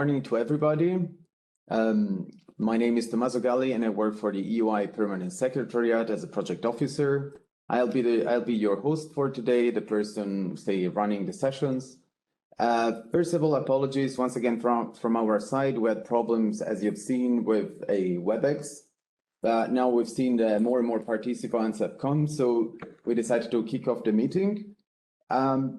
morning to everybody. My name is Tommaso Galli and I work for the EUI Permanent Secretariat as a project officer. I'll be your host for today, the person, say, running the sessions. First of all, apologies once again from our side. We had problems, as you've seen, with a WebEx. Now we've seen that more and more participants have come, so we decided to kick off the meeting.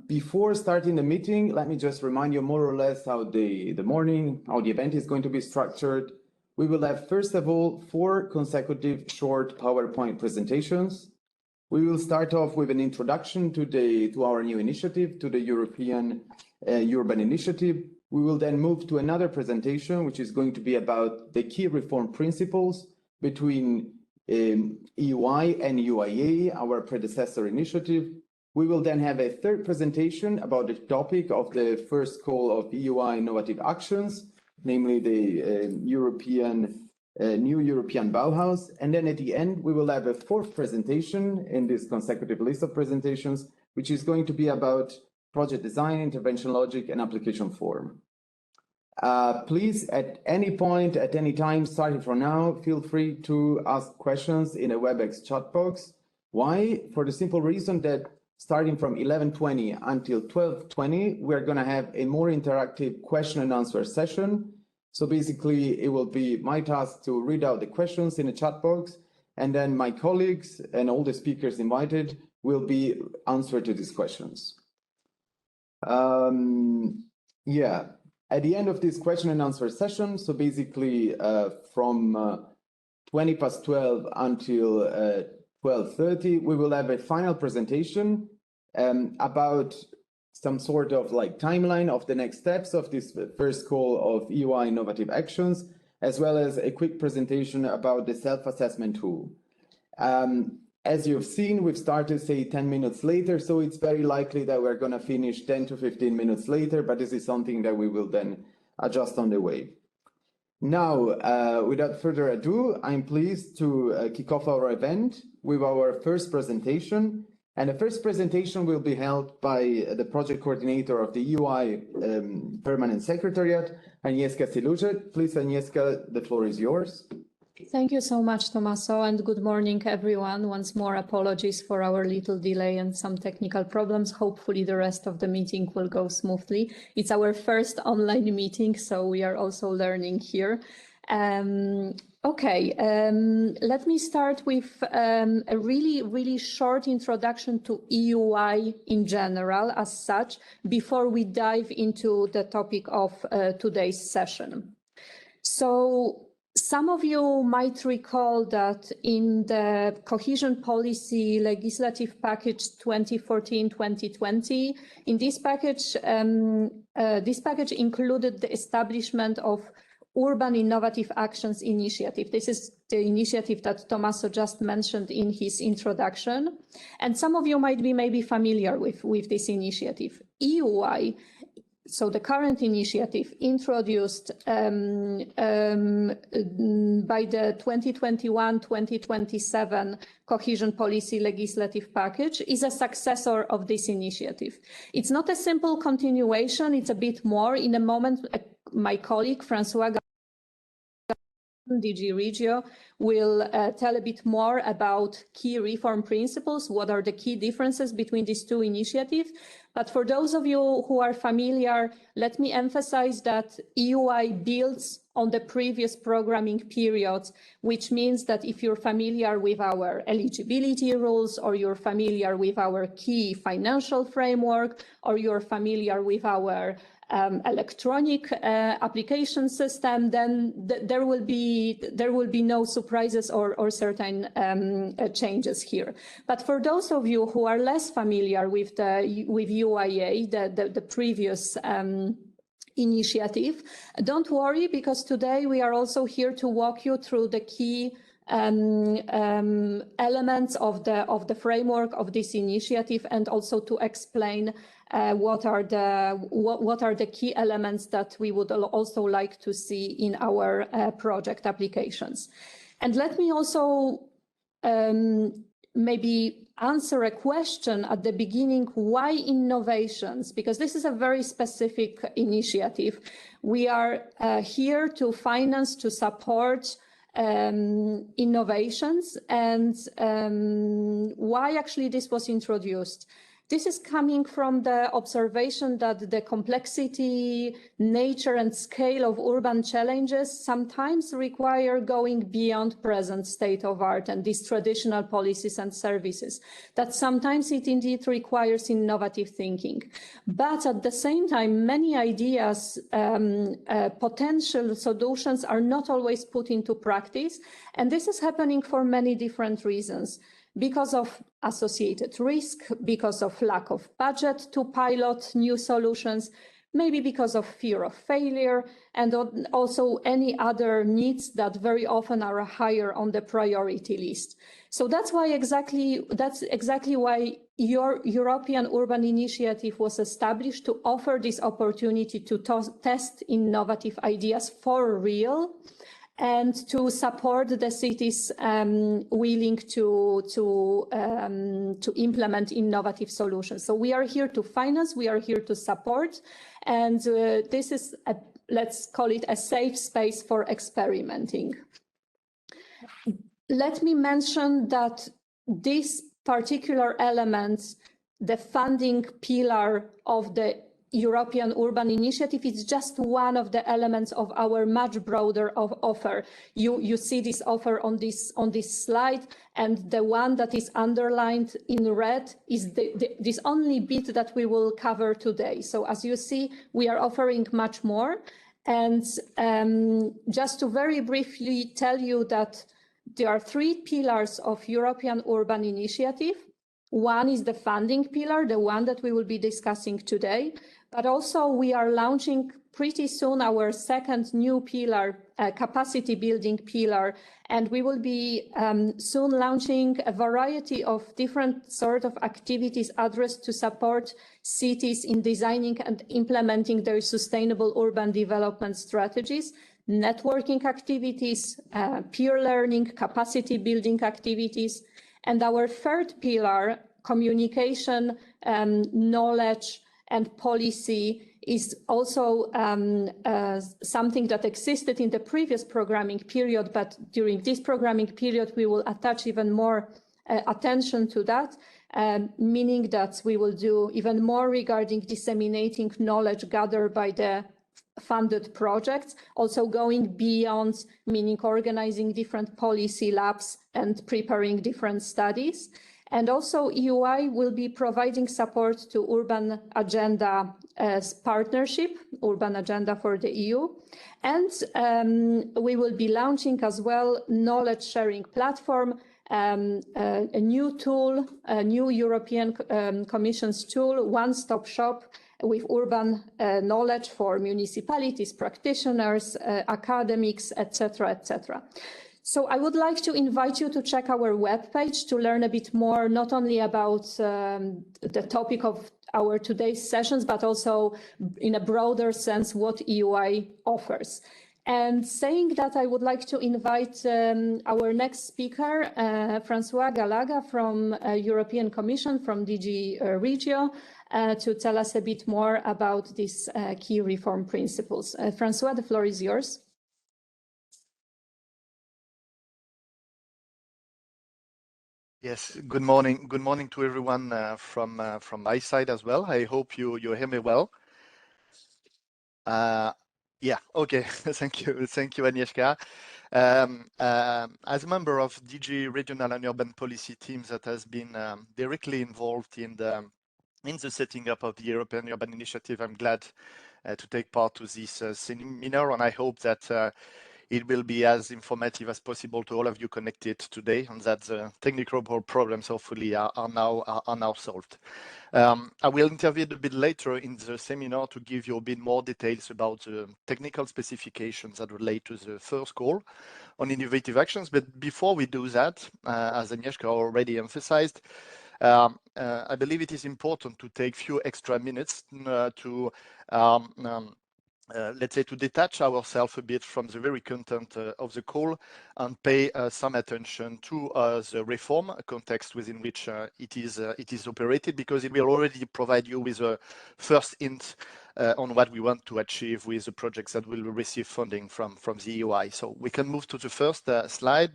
Before starting the meeting, let me just remind you more or less how the event is going to be structured. We will have, first of all, 4 consecutive short PowerPoint presentations. We will start off with an introduction to our new initiative, to the European Urban Initiative. We will then move to another presentation, which is going to be about the key reform principles between EUI and UIA, our predecessor initiative. We will then have a third presentation about the topic of the first call of EUI innovative actions, namely the new European Bauhaus. And then at the end, we will have a 4th presentation in this consecutive list of presentations, which is going to be about project design, intervention logic, and application form. Please, at any point, at any time, starting from now, feel free to ask questions in a WebEx chat box. Why? For the simple reason that starting from 11:20 until 12:20, we're going to have a more interactive question and answer session. So basically, it will be my task to read out the questions in the chat box, and then my colleagues and all the speakers invited will be answered to these questions. At the end of this question and answer session, so basically from 12:20 until 12:30, we will have a final presentation about some sort of timeline of the next steps of this first call of EUI innovative actions, as well as a quick presentation about the self-assessment tool. As you've seen, we've started, say, 10 minutes later, so it's very likely that we're going to finish 10 to 15 minutes later, but this is something that we will then adjust on the way. Now, without further ado, I'm pleased to kick off our event with our first presentation. And the first presentation will be held by the project coordinator of the EUI Permanent Secretariat, Agnieszka Silucek. Please, Agnieszka, the floor is yours. Thank you so much, Tommaso, and good morning, everyone. Once more, apologies for our little delay and some technical problems. Hopefully, the rest of the meeting will go smoothly. It's our first online meeting, so we are also learning here. Let me start with a really short introduction to EUI in general as such, before we dive into the topic of today's session. So, some of you might recall that in the Cohesion Policy Legislative Package 2014-2020, in this package included the establishment of Urban Innovative Actions Initiative. This is the initiative that Tommaso just mentioned in his introduction. And some of you might be maybe familiar with this initiative. EUI, so the current initiative introduced by the 2021-2027 Cohesion Policy Legislative Package, is a successor of this initiative. It's not a simple continuation, it's a bit more. In a moment, my colleague, François DG Regio, will tell a bit more about key reform principles, what are the key differences between these two initiatives. But for those of you who are familiar, let me emphasize that EUI builds on the previous programming periods, which means that if you're familiar with our eligibility rules, or you're familiar with our key financial framework, or you're familiar with our electronic application system, then there will be no surprises or certain changes here. But for those of you who are less familiar with UIA, the previous initiative, don't worry, because today we are also here to walk you through the key elements of the framework of this initiative, and also to explain what are the key elements that we would also like to see in our project applications. And let me also maybe answer a question at the beginning, why innovations? Because this is a very specific initiative. We are here to finance, to support innovations, and why actually this was introduced. This is coming from the observation that the complexity, nature, and scale of urban challenges sometimes require going beyond present state of art and these traditional policies and services. That sometimes it indeed requires innovative thinking. But at the same time, many ideas, potential solutions are not always put into practice. And this is happening for many different reasons. Because of associated risk, because of lack of budget to pilot new solutions, maybe because of fear of failure, and also any other needs that very often are higher on the priority list. So that's exactly why your European Urban Initiative was established, to offer this opportunity to test innovative ideas for real, and to support the cities willing to implement innovative solutions. So we are here to finance, we are here to support, and this is, let's call it a safe space for experimenting. Let me mention that this particular element, the funding pillar of the European Urban Initiative, is just one of the elements of our much broader offer. You see this offer on this slide, and the one that is underlined in red is this only bit that we will cover today. So as you see, we are offering much more. And just to very briefly tell you that there are three pillars of European Urban Initiative. One is the funding pillar, the one that we will be discussing today. But also we are launching pretty soon our second new pillar, capacity building pillar. And we will be soon launching a variety of different sort of activities addressed to support cities in designing and implementing their sustainable urban development strategies, networking activities, peer learning, capacity building activities. And our third pillar, communication, knowledge, and policy, is also something that existed in the previous programming period, but during this programming period, we will attach even more attention to that, meaning that we will do even more regarding disseminating knowledge gathered by the funded projects, also going beyond, meaning organizing different policy labs and preparing different studies. And also EUI will be providing support to Urban Agenda partnership, Urban Agenda for the EU. And we will be launching as well knowledge sharing platform, a new tool, a new European Commission's tool, one-stop shop with urban knowledge for municipalities, practitioners, academics, etc., etc. So I would like to invite you to check our webpage to learn a bit more, not only about the topic of our today's sessions, but also in a broader sense what EUI offers. And saying that, I would like to invite our next speaker, François Galaga from European Commission, from DG Regio, to tell us a bit more about these key reform principles. François, the floor is yours. Yes, good morning. Good morning to everyone from my side as well. I hope you hear me well. Yeah, okay. Thank you, Agnieszka. As a member of DG Regional and Urban Policy teams that has been directly involved in the setting up of the European Urban Initiative, I'm glad to take part to this seminar, and I hope that it will be as informative as possible to all of you connected today, and that the technical problems hopefully are now solved. I will intervene a bit later in the seminar to give you a bit more details about the technical specifications that relate to the first call on innovative actions. But before we do that, as Agnieszka already emphasized, I believe it is important to take few extra minutes to let's say, to detach ourselves a bit from the very content of the call and pay some attention to the reform context within which it is operated, because it will already provide you with a first hint on what we want to achieve with the projects that will receive funding from the EUI. So we can move to the first slide,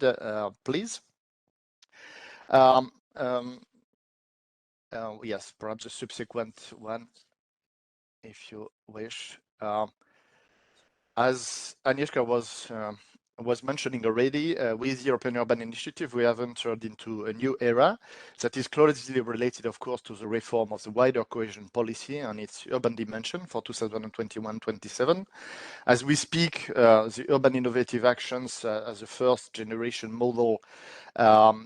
please. Yes, perhaps a subsequent one, if you wish. As Agnieszka was mentioning already, with the European Urban Initiative, we have entered into a new era that is closely related, of course, to the reform of the wider cohesion policy and its urban dimension for 2021-27. As we speak, the urban innovative actions as a first generation model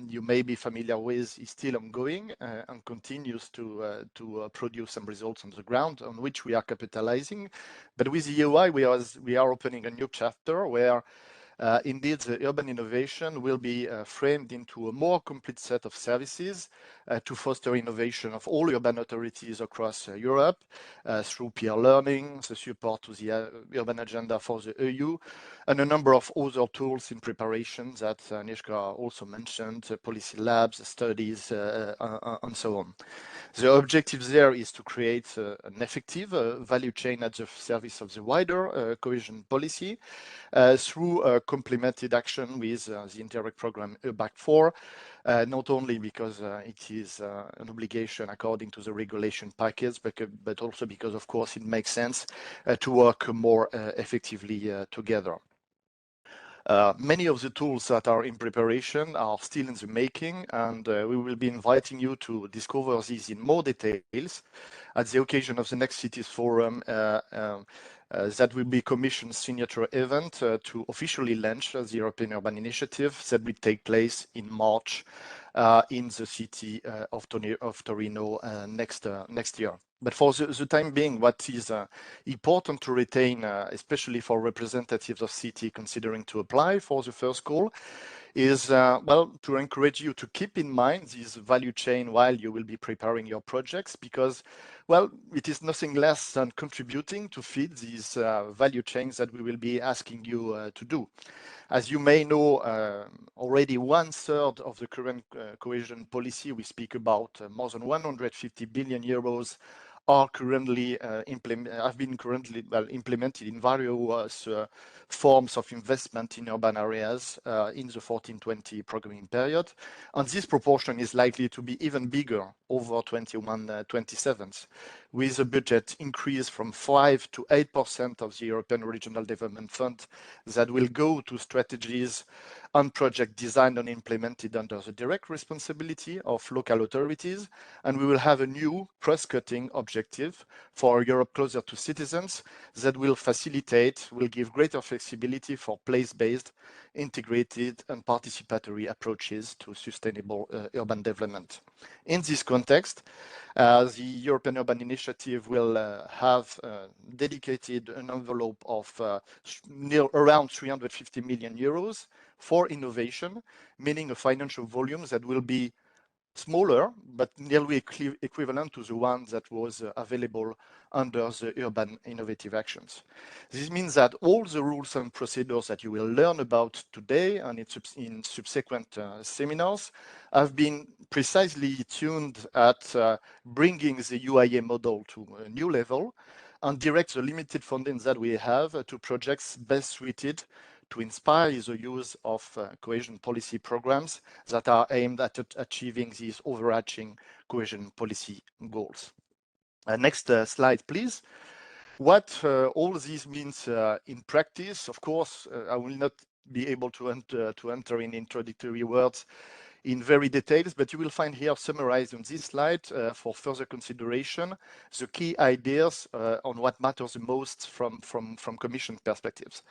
you may be familiar with is still ongoing and continues to produce some results on the ground on which we are capitalizing. But with the EUI, we are opening a new chapter where indeed, the urban innovation will be framed into a more complete set of services to foster innovation of all urban authorities across Europe through peer learning, the support to the urban agenda for the EU, and a number of other tools in preparation that Agnieszka also mentioned, policy labs, studies, and so on. The objective there is to create an effective value chain at the service of the wider cohesion policy through complemented action with the Interreg program URBAC 4, not only because it is an obligation according to the regulation package, but also because, of course, it makes sense to work more effectively together. Many of the tools that are in preparation are still in the making, and we will be inviting you to discover these in more details at the occasion of the Next Cities Forum that will be commissioned signature event to officially launch the European Urban Initiative that will take place in March in the city of Torino next year. But for the time being, what is important to retain, especially for representatives of city considering to apply for the first call, is, well, to encourage you to keep in mind this value chain while you will be preparing your projects, because, well, it is nothing less than contributing to feed these value chains that we will be asking you to do. As you may know, already 1/3 of the current cohesion policy, we speak about more than 150 billion euros are currently implemented in various forms of investment in urban areas in the 14-20 programming period. And this proportion is likely to be even bigger over 21-27, with a budget increase from 5 to 8% of the European Regional Development Fund that will go to strategies and projects designed and implemented under the direct responsibility of local authorities. And we will have a new cross-cutting objective for Europe closer to citizens that will give greater flexibility for place-based, integrated and participatory approaches to sustainable urban development. In this context, the European Urban Initiative will have dedicated an envelope of around 350 million euros for innovation, meaning a financial volume that will be smaller, but nearly equivalent to the one that was available under the urban innovative actions. This means that all the rules and procedures that you will learn about today and in subsequent seminars have been precisely tuned at bringing the UIA model to a new level and direct the limited funding that we have to projects best suited to inspire the use of cohesion policy programs that are aimed at achieving these overarching cohesion policy goals. Next slide, please. What all this means in practice, of course, I will not be able to enter in introductory words in very details, but you will find here summarized on this slide for further consideration the key ideas on what matters the most from Commission perspectives.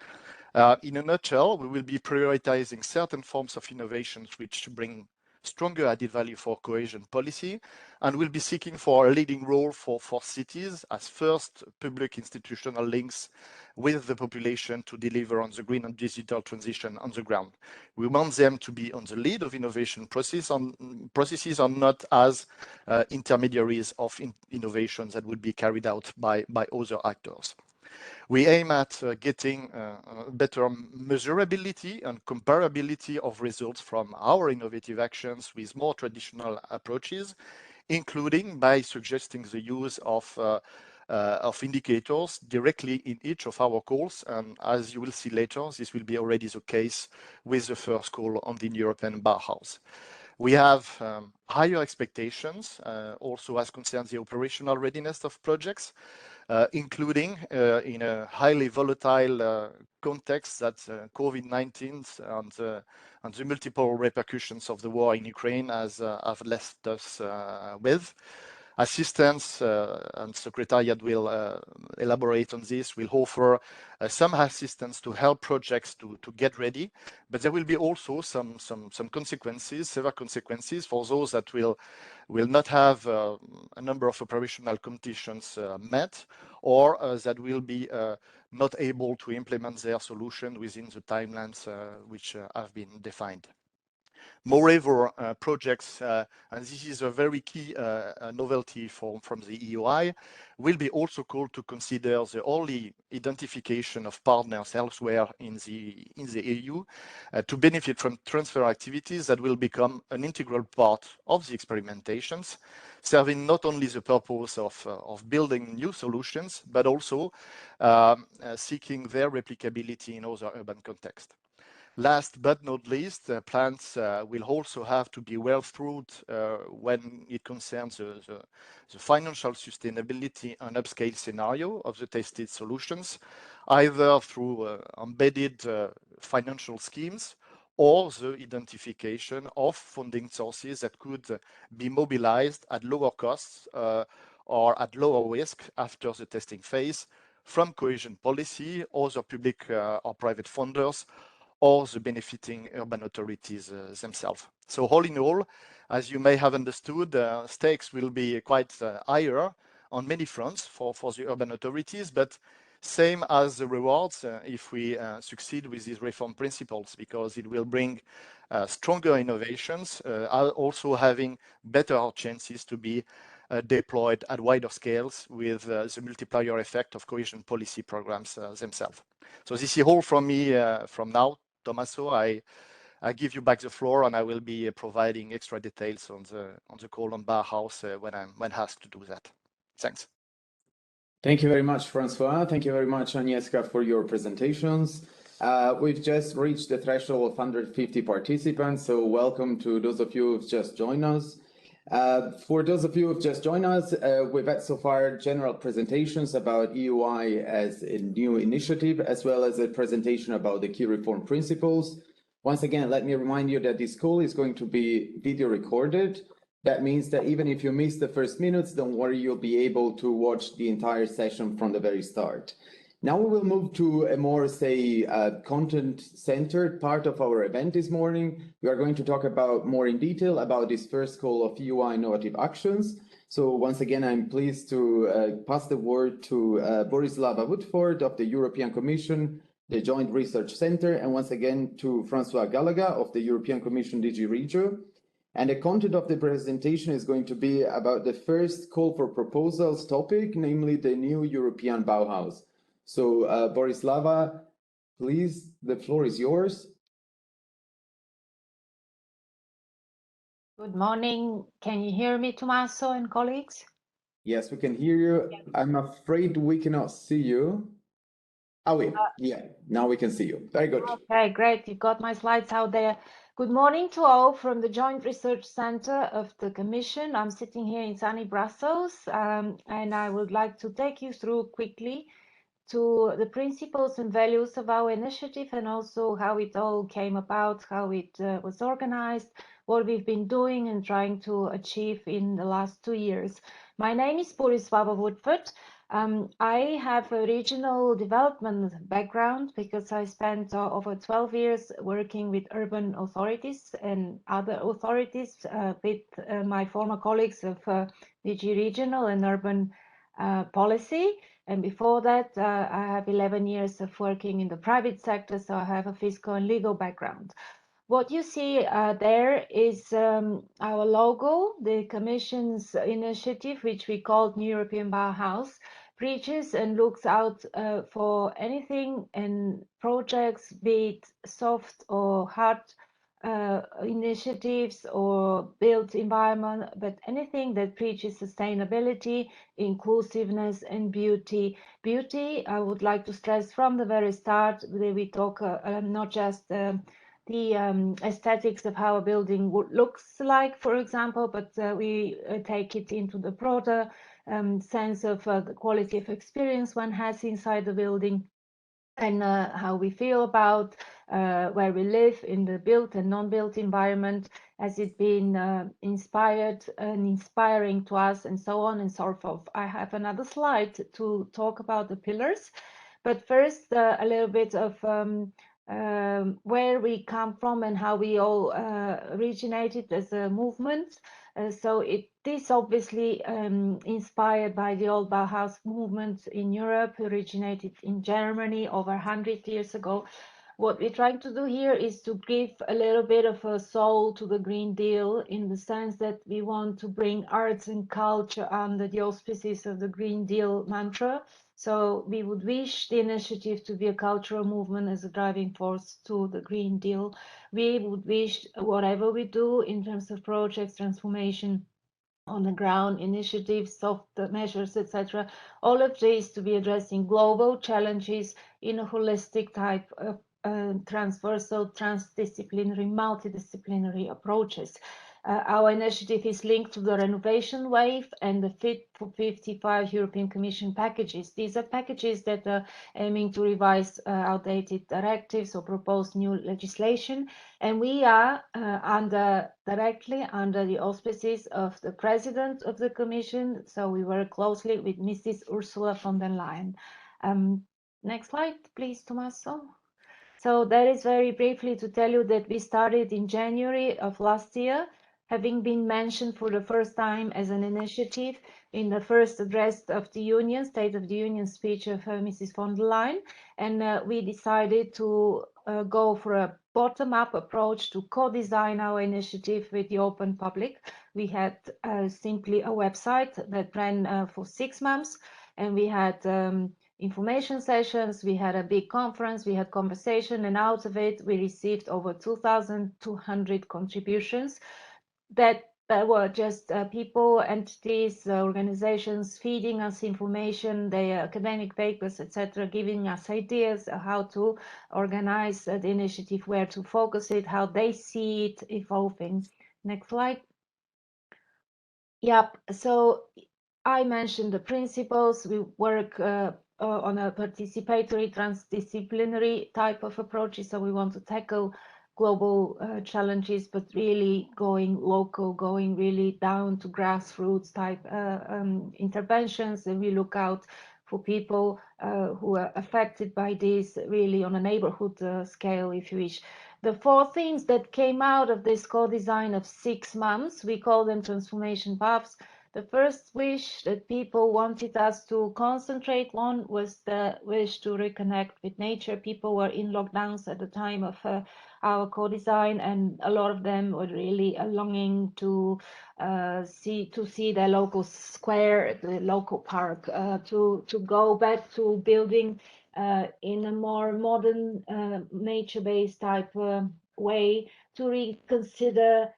In a nutshell, we will be prioritizing certain forms of innovations which bring stronger added value for cohesion policy, and will be seeking for a leading role for cities as first public institutional links with the population to deliver on the green and digital transition on the ground. We want them to be on the lead of innovation processes and not as intermediaries of innovations that would be carried out by other actors. We aim at getting better measurability and comparability of results from our innovative actions with more traditional approaches, including by suggesting the use of indicators directly in each of our calls. And as you will see later, this will be already the case with the first call on the European Bauhaus. We have higher expectations also as concerns the operational readiness of projects, including in a highly volatile context that COVID-19 and the multiple repercussions of the war in Ukraine have left us with. Assistance, and Secretariat will elaborate on this, will offer some assistance to help projects to get ready, but there will be also some consequences, severe consequences for those that will not have a number of operational conditions met, or that will be not able to implement their solution within the timelines which have been defined. Moreover, projects, and this is a very key novelty from the EUI, will be also called to consider the early identification of partners elsewhere in the EU to benefit from transfer activities that will become an integral part of the experimentations, serving not only the purpose of building new solutions, but also seeking their replicability in other urban contexts. Last but not least, plans will also have to be well thought when it concerns the financial sustainability and upscale scenario of the tested solutions, either through embedded financial schemes or the identification of funding sources that could be mobilized at lower costs or at lower risk after the testing phase from cohesion policy, other public or private funders, or the benefiting urban authorities themselves. So all in all, as you may have understood, stakes will be quite higher on many fronts for the urban authorities, but same as the rewards if we succeed with these reform principles, because it will bring stronger innovations, also having better chances to be deployed at wider scales with the multiplier effect of cohesion policy programs themselves. So this is all from me from now. Tommaso, I give you back the floor, and I will be providing extra details on the call on Bauhaus when asked to do that. Thanks. Thank you very much, Francois. Thank you very much, Agnieszka, for your presentations. We've just reached the threshold of 150 participants, so welcome to those of you who've just joined us. For those of you who've just joined us, we've had so far general presentations about EUI as a new initiative, as well as a presentation about the key reform principles. Once again, let me remind you that this call is going to be video recorded. That means that even if you miss the first minutes, don't worry, you'll be able to watch the entire session from the very start. Now we will move to a more, content-centered part of our event this morning. We are going to talk about more in detail about this first call of EUI Innovative Actions. So once again, I'm pleased to pass the word to Borislava Woodford of the European Commission, the Joint Research Center, and once again to Francois Gallagher of the European Commission DG Regio. And the content of the presentation is going to be about the first call for proposals topic, namely the new European Bauhaus. So, Borislava, please, the floor is yours. Good morning. Can you hear me, Tommaso and colleagues? Yes, we can hear you. I'm afraid we cannot see you. Oh, wait. Yeah, now we can see you. Very good. Okay, great. You've got my slides out there. Good morning to all from the Joint Research Center of the Commission. I'm sitting here in sunny Brussels, and I would like to take you through quickly to the principles and values of our initiative, and also how it all came about, how it was organized, what we've been doing and trying to achieve in the last 2 years. My name is Borislava Woodford. I have a regional development background because I spent over 12 years working with urban authorities and other authorities with my former colleagues of DG Regional and Urban Policy. And before that, I have 11 years of working in the private sector, so I have a fiscal and legal background. What you see there is our logo, the Commission's initiative, which we called New European Bauhaus, preaches and looks out for anything and projects, be it soft or hard initiatives or built environment, but anything that preaches sustainability, inclusiveness, and beauty. Beauty, I would like to stress from the very start that we talk not just the aesthetics of how a building looks like, for example, but we take it into the broader sense of the quality of experience one has inside the building, and how we feel about where we live in the built and non-built environment. Has it been inspired and inspiring to us, and so on and so forth. I have another slide to talk about the pillars, but first a little bit of where we come from and how we all originated as a movement. So it is obviously inspired by the old Bauhaus movement in Europe, originated in Germany over 100 years ago. What we're trying to do here is to give a little bit of a soul to the Green Deal, in the sense that we want to bring arts and culture under the auspices of the Green Deal mantra. So we would wish the initiative to be a cultural movement as a driving force to the Green Deal. We would wish whatever we do in terms of projects, transformation on the ground, initiatives, soft measures, etc., all of these to be addressing global challenges in a holistic type of transversal, transdisciplinary, multidisciplinary approaches. Our initiative is linked to the renovation wave and the Fit for 55 European Commission packages. These are packages that are aiming to revise outdated directives or propose new legislation. And we are directly under the auspices of the President of the Commission. So we work closely with Mrs. Ursula von der Leyen. Next slide, please, Tommaso. So that is very briefly to tell you that we started in January of last year, having been mentioned for the first time as an initiative in the first address of the Union, State of the Union speech of Mrs. von der Leyen. And we decided to go for a bottom-up approach to co-design our initiative with the open public. We had simply a website that ran for 6 months, and we had information sessions, we had a big conference, we had conversation, and out of it we received over 2,200 contributions that were just people, entities, organizations feeding us information, their academic papers, etc., giving us ideas how to organize the initiative, where to focus it, how they see it evolving. Next slide. Yep, so I mentioned the principles. We work on a participatory, transdisciplinary type of approaches. So we want to tackle global challenges, but really going local, going really down to grassroots type interventions. And we look out for people who are affected by this, really on a neighborhood scale, if you wish. The 4 things that came out of this co-design of 6 months, we call them transformation paths. The first wish that people wanted us to concentrate on was the wish to reconnect with nature. People were in lockdowns at the time of our co-design, and a lot of them were really longing to see their local square, the local park, to go back to building in a more modern, nature-based type way, to reconsider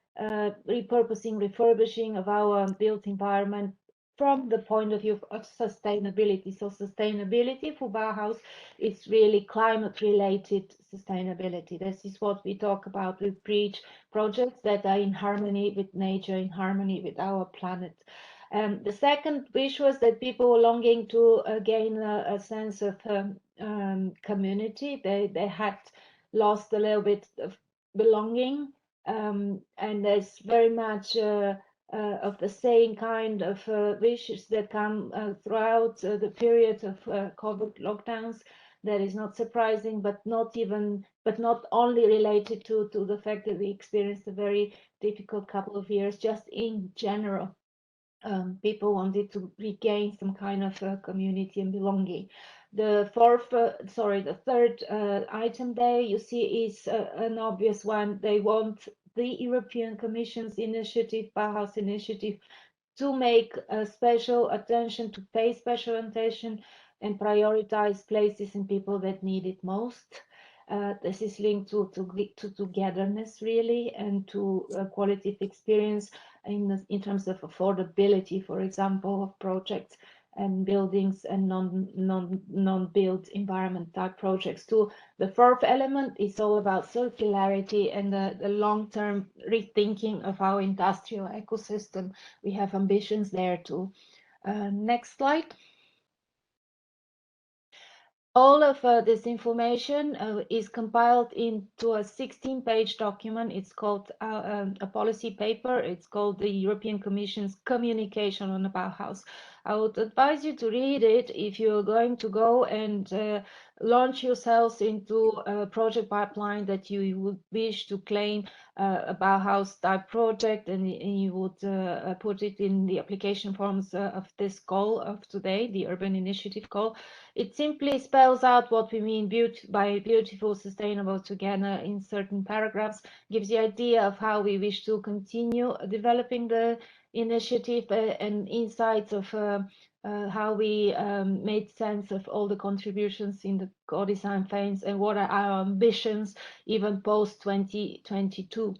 repurposing, refurbishing of our built environment from the point of view of sustainability. So sustainability for Bauhaus is really climate-related sustainability. This is what we talk about. We preach projects that are in harmony with nature, in harmony with our planet. The second wish was that people were longing to gain a sense of community. They had lost a little bit of belonging, and there's very much of the same kind of wishes that come throughout the period of COVID lockdowns. That is not surprising, but not only related to the fact that we experienced a very difficult couple of years, just in general. People wanted to regain some kind of community and belonging. The third item there you see is an obvious one. They want the European Commission's initiative, Bauhaus initiative, to make special attention, to pay special attention and prioritize places and people that need it most. This is linked to togetherness really, and to quality of experience in terms of affordability, for example, of projects and buildings and non-built environment type projects too. The fourth element is all about circularity and the long-term rethinking of our industrial ecosystem. We have ambitions there too. Next slide. All of this information is compiled into a 16-page document. It's called a policy paper. It's called the European Commission's Communication on the Bauhaus. I would advise you to read it if you're going to go and launch yourselves into a project pipeline that you would wish to claim a Bauhaus type project, and you would put it in the application forms of this call of today, the Urban Initiative call. It simply spells out what we mean by beautiful, sustainable together in certain paragraphs, gives the idea of how we wish to continue developing the initiative and insights of how we made sense of all the contributions in the co-design phase and what are our ambitions even post 2022.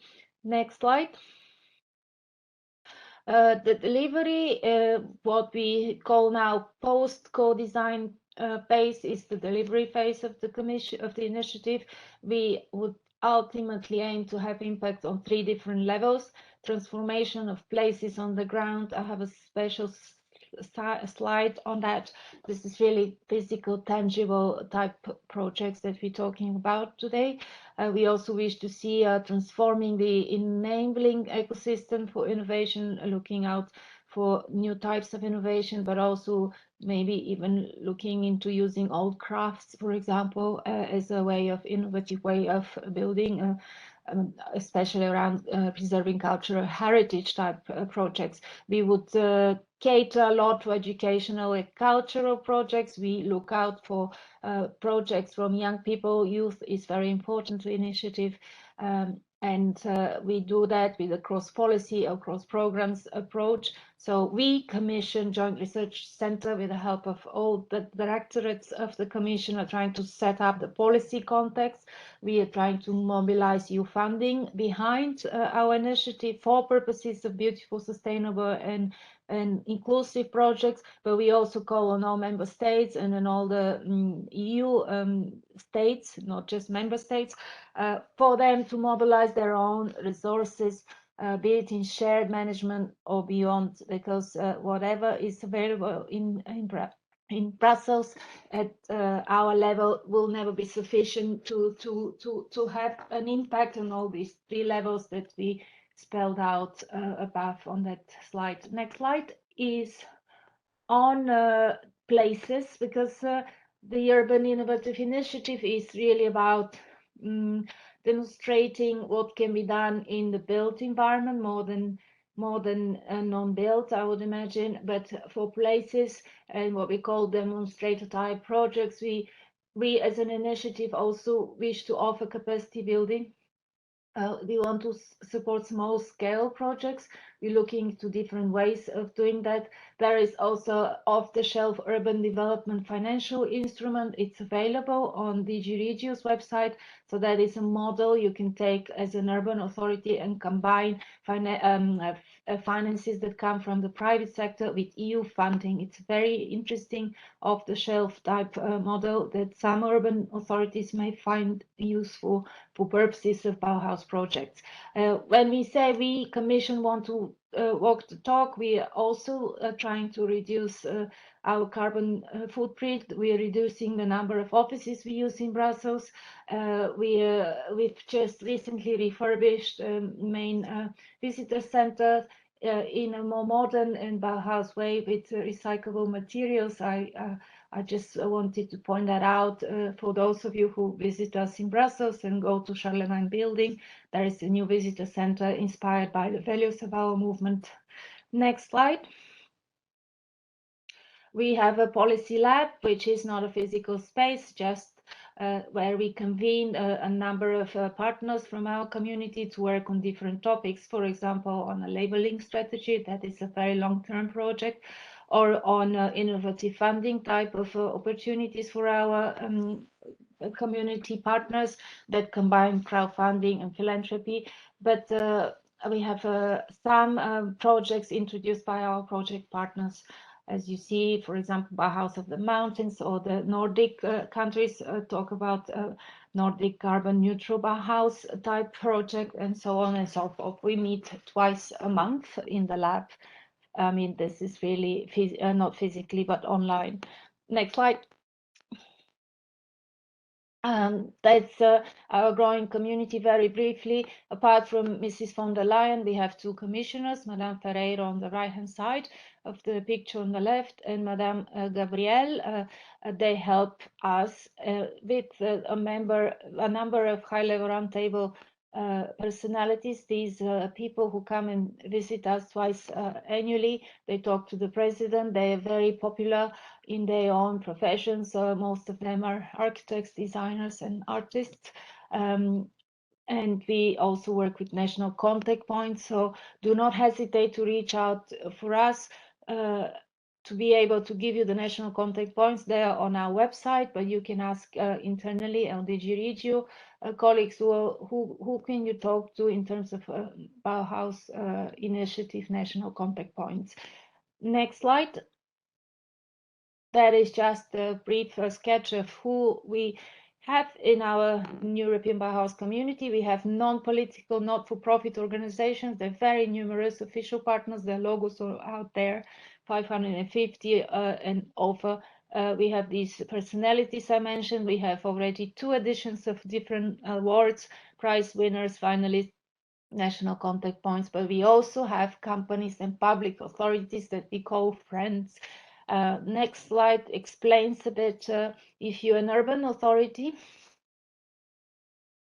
Next slide. The delivery, what we call now post co-design phase, is the delivery phase of the commission of the initiative. We would ultimately aim to have impact on 3 different levels: transformation of places on the ground. I have a special slide on that. This is really physical, tangible type projects that we're talking about today. We also wish to see transforming the enabling ecosystem for innovation, looking out for new types of innovation, but also maybe even looking into using old crafts, for example, as a way of innovative way of building, especially around preserving cultural heritage type projects. We would cater a lot to educational and cultural projects. We look out for projects from young people. Youth is very important to initiative. And we do that with a cross-policy or cross-programs approach. So we commission Joint Research Center with the help of all the directorates of the Commission are trying to set up the policy context. We are trying to mobilize EU funding behind our initiative for purposes of beautiful, sustainable and inclusive projects, but we also call on all member states and in all the EU states, not just member states, for them to mobilize their own resources, be it in shared management or beyond, because whatever is available in Brussels at our level will never be sufficient to have an impact on all these 3 levels that we spelled out above on that slide. Next slide is on places, because the Urban Innovative Initiative is really about demonstrating what can be done in the built environment more than non-built, I would imagine. But for places and what we call demonstrator type projects, we as an initiative also wish to offer capacity building. We want to support small scale projects. We're looking to different ways of doing that. There is also off-the-shelf urban development financial instrument. It's available on DG Regio's website. So that is a model you can take as an urban authority and combine finances that come from the private sector with EU funding. It's a very interesting off-the-shelf type model that some urban authorities may find useful for purposes of Bauhaus projects. When we say we Commission want to walk the talk, we are also trying to reduce our carbon footprint. We are reducing the number of offices we use in Brussels. We've just recently refurbished main visitor center in a more modern and Bauhaus way with recyclable materials. I just wanted to point that out for those of you who visit us in Brussels and go to Charlemagne building. There is a new visitor center inspired by the values of our movement. Next slide. We have a policy lab, which is not a physical space, just where we convened a number of partners from our community to work on different topics. For example, on a labeling strategy, that is a very long-term project, or on innovative funding type of opportunities for our community partners that combine crowdfunding and philanthropy. But we have some projects introduced by our project partners. As you see, for example, Bauhaus of the Mountains, or the Nordic countries talk about Nordic carbon neutral Bauhaus type project, and so on and so forth. We meet twice a month in the lab. I mean, this is really not physically, but online. Next slide. That's our growing community. Very briefly, apart from Mrs. von der Leyen, we have two commissioners, Madame Ferreira on the right-hand side of the picture on the left, and Madame Gabrielle. They help us with a number of high-level roundtable personalities. These people who come and visit us twice annually. They talk to the president. They are very popular in their own professions. Most of them are architects, designers, and artists. And we also work with national contact points. So do not hesitate to reach out for us to be able to give you the national contact points. They are on our website, but you can ask internally LDG Regio colleagues who can you talk to in terms of Bauhaus initiative national contact points. Next slide. That is just a brief sketch of who we have in our European Bauhaus community. We have non-political, not-for-profit organizations. They're very numerous official partners. Their logos are out there, 550 and over. We have these personalities I mentioned. We have already 2 editions of different awards, prize winners, finalists, national contact points, but we also have companies and public authorities that we call friends. Next slide explains a bit, if you're an urban authority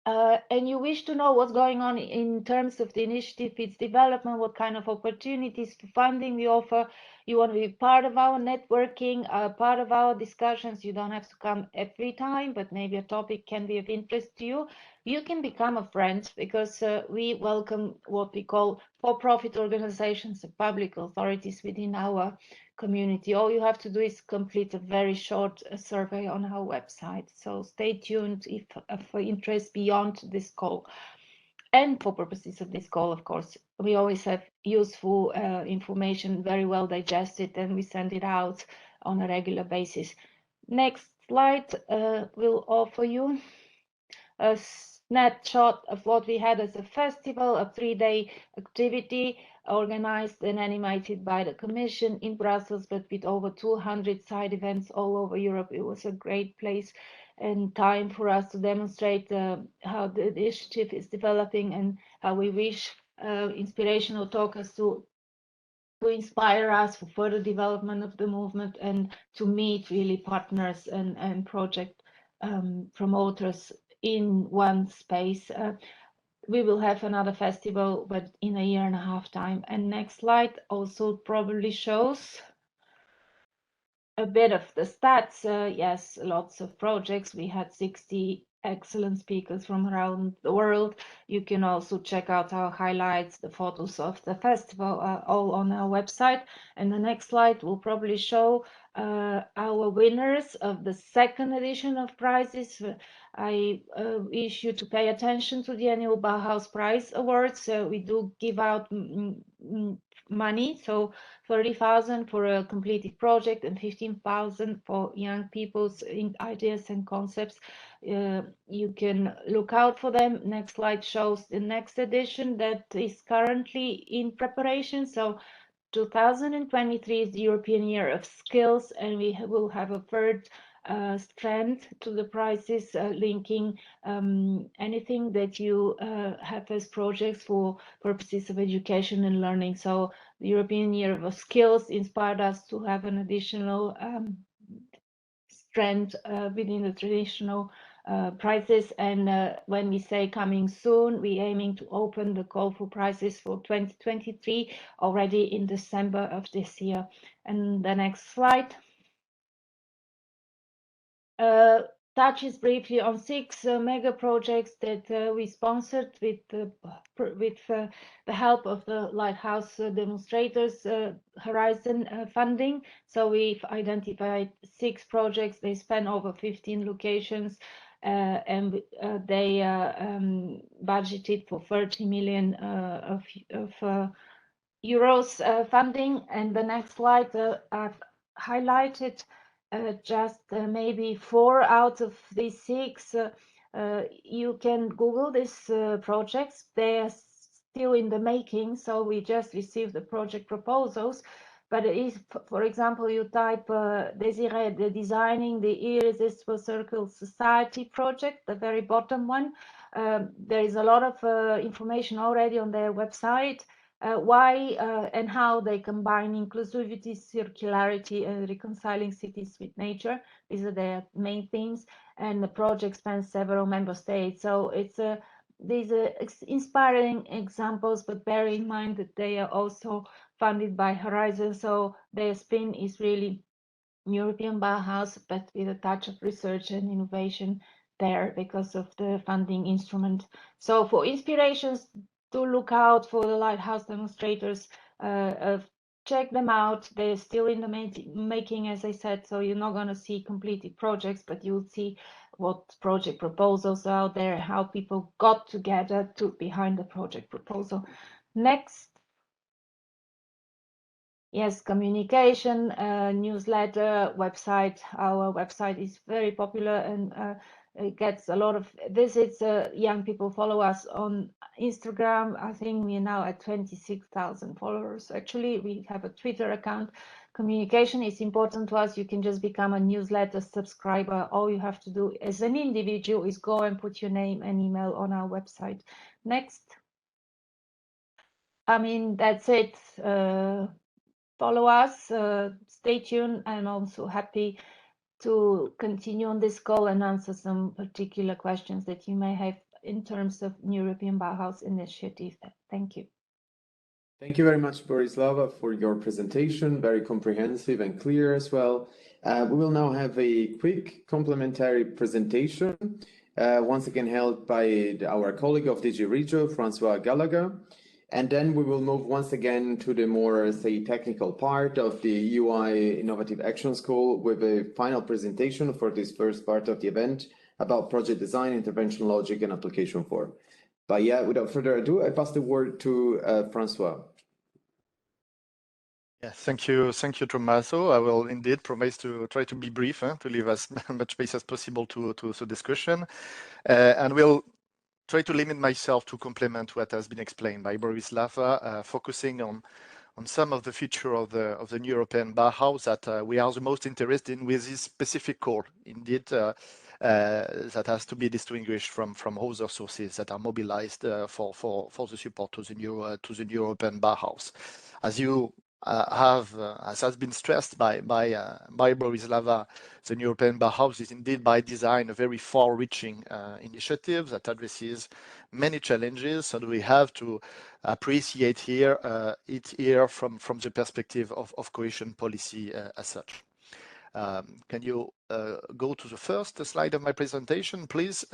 and you wish to know what's going on in terms of the initiative, its development, what kind of opportunities for funding we offer, you want to be part of our networking, part of our discussions. You don't have to come every time, but maybe a topic can be of interest to you. You can become a friend, because we welcome what we call for-profit organizations and public authorities within our community. All you have to do is complete a very short survey on our website. So stay tuned if for interest beyond this call. And for purposes of this call, of course, we always have useful information, very well digested, and we send it out on a regular basis. Next slide will offer you a snapshot of what we had as a festival, a 3-day activity organized and animated by the Commission in Brussels, but with over 200 side events all over Europe. It was a great place and time for us to demonstrate how the initiative is developing, and how we wish inspirational talkers to inspire us for further development of the movement, and to meet really partners and project promoters in one space. We will have another festival, but in a 1.5 years time. And next slide also probably shows a bit of the stats. Yes, lots of projects. We had 60 excellent speakers from around the world. You can also check out our highlights, the photos of the festival, all on our website. And the next slide will probably show our winners of the 2nd edition of prizes. I wish you to pay attention to the annual Bauhaus Prize Awards. We do give out money, so 30,000 for a completed project and 15,000 for young people's ideas and concepts. You can look out for them. Next slide shows the next edition that is currently in preparation. So 2023 is the European Year of Skills, and we will have a 3rd strand to the prizes, linking anything that you have as projects for purposes of education and learning. So the European Year of Skills inspired us to have an additional strand within the traditional prizes. And when we say coming soon, we're aiming to open the call for prizes for 2023 already in December of this year. And the next slide. touches briefly on 6 mega projects that we sponsored with the help of the Lighthouse Demonstrators Horizon funding. So we've identified 6 projects. They span over 15 locations, and they budgeted for 30 million of euros funding. And the next slide, I've highlighted just maybe 4 out of these 6. You can Google these projects. They are still in the making, so we just received the project proposals. But if, for example, you type Desiree, the Designing the Irresistible Circle Society project, the very bottom one, there is a lot of information already on their website. Why and how they combine inclusivity, circularity, and reconciling cities with nature. These are their main themes, and the project spans several member states. So it's these are inspiring examples, but bear in mind that they are also funded by Horizon. So their spin is really European Bauhaus, but with a touch of research and innovation there because of the funding instrument. So for inspirations, to look out for the Lighthouse Demonstrators. Check them out. They're still in the making, as I said, so you're not going to see completed projects, but you'll see what project proposals are out there, how people got together behind the project proposal. Next. Yes, communication, newsletter, website. Our website is very popular and it gets a lot of visits. Young people follow us on Instagram. I think we are now at 26,000 followers. Actually, we have a Twitter account. Communication is important to us. You can just become a newsletter subscriber. All you have to do as an individual is go and put your name and email on our website. Next. I mean, that's it. Follow us, stay tuned. I'm also happy to continue on this call and answer some particular questions that you may have in terms of European Bauhaus initiative. Thank you. Thank you very much, Borislava, for your presentation, very comprehensive and clear as well. We will now have a quick complementary presentation, once again held by our colleague of DG Regio, Francois Gallagher. And then we will move once again to the more, say, technical part of the UI Innovative Action School with a final presentation for this first part of the event about project design, intervention logic, and application form. But yeah, without further ado, I pass the word to Francois. Yeah, thank you, Tommaso. I will indeed promise to try to be brief, to leave as much space as possible to the discussion, and we'll try to limit myself to complement what has been explained by Borislava, focusing on some of the features of the European Bauhaus that we are the most interested in with this specific core. Indeed, that has to be distinguished from other sources that are mobilized for the support to the European Bauhaus. As you as has been stressed by Borislava, the European Bauhaus is indeed by design a very far-reaching initiative that addresses many challenges, and we have to appreciate it here from the perspective of cohesion policy as such. Can you go to the first slide of my presentation, please?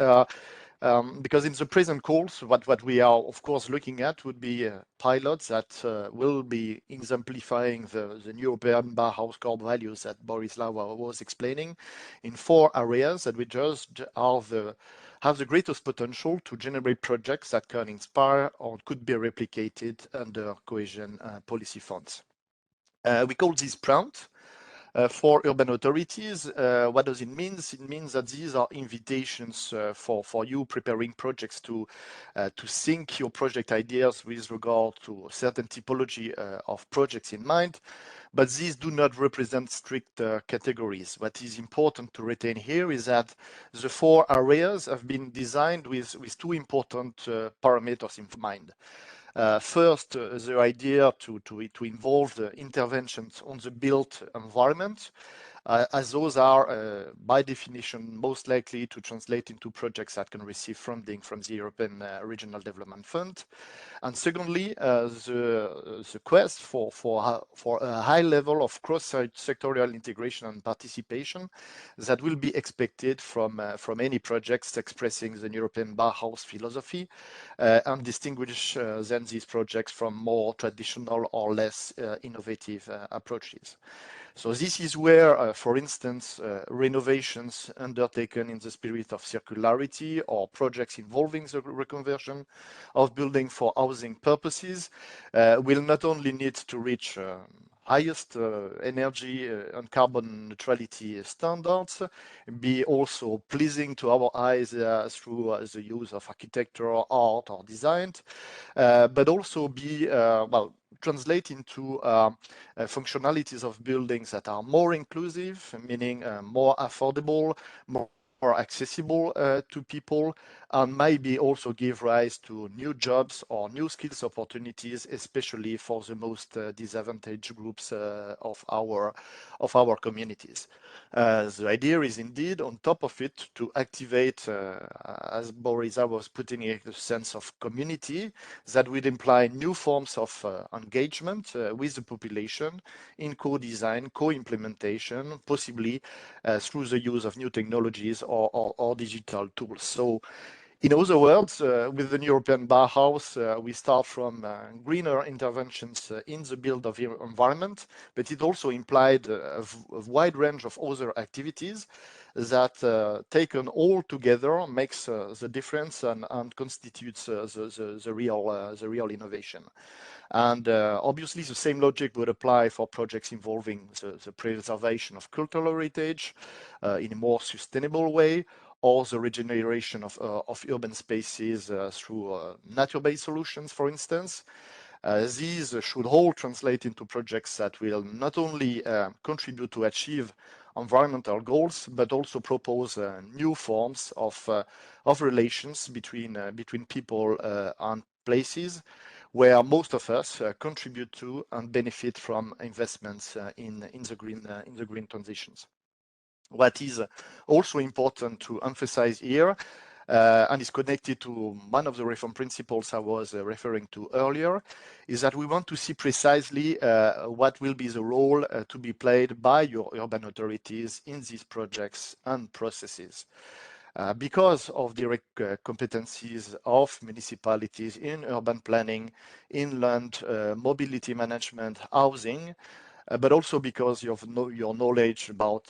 Because in the present course, what we are, of course, looking at would be pilots that will be exemplifying the European Bauhaus core values that Borislava was explaining in 4 areas that we just have the greatest potential to generate projects that can inspire or could be replicated under cohesion policy funds. We call this prompt. For urban authorities, what does it mean? It means that these are invitations for you preparing projects to sync your project ideas with regard to a certain typology of projects in mind, but these do not represent strict categories. What is important to retain here is that the 4 areas have been designed with 2 important parameters in mind. First, the idea to involve the interventions on the built environment as those are, by definition, most likely to translate into projects that can receive funding from the European Regional Development Fund. And secondly, the quest for a high level of cross-sectorial integration and participation that will be expected from any projects expressing the European Bauhaus philosophy and distinguish then these projects from more traditional or less innovative approaches. So this is where, for instance, renovations undertaken in the spirit of circularity or projects involving the reconversion of building for housing purposes will not only need to reach highest energy and carbon neutrality standards, be also pleasing to our eyes through the use of architecture, art, or design, but also be, well, translate into functionalities of buildings that are more inclusive, meaning more affordable, more accessible to people, and maybe also give rise to new jobs or new skills opportunities, especially for the most disadvantaged groups of our communities. The idea is indeed, on top of it, to activate, as Borisa was putting it, a sense of community that would imply new forms of engagement with the population in co-design, co-implementation, possibly through the use of new technologies or digital tools. So, in other words, with the European Bauhaus, we start from greener interventions in the build of the environment, but it also implied a wide range of other activities that, taken all together, makes the difference and constitutes the real innovation. And obviously, the same logic would apply for projects involving the preservation of cultural heritage in a more sustainable way, or the regeneration of urban spaces through nature-based solutions, for instance. These should all translate into projects that will not only contribute to achieve environmental goals, but also propose new forms of relations between people and places, where most of us contribute to and benefit from investments in the green transitions. What is also important to emphasize here, and is connected to one of the reform principles I was referring to earlier, is that we want to see precisely what will be the role to be played by your urban authorities in these projects and processes. Because of direct competencies of municipalities in urban planning, inland mobility management, housing, but also because of your knowledge about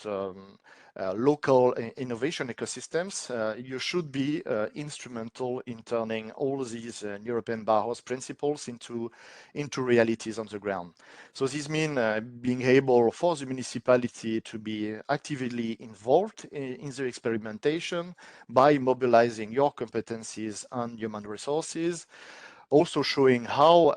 local innovation ecosystems, you should be instrumental in turning all these European Bauhaus principles into realities on the ground. So this means being able for the municipality to be actively involved in the experimentation by mobilizing your competencies and human resources, also showing how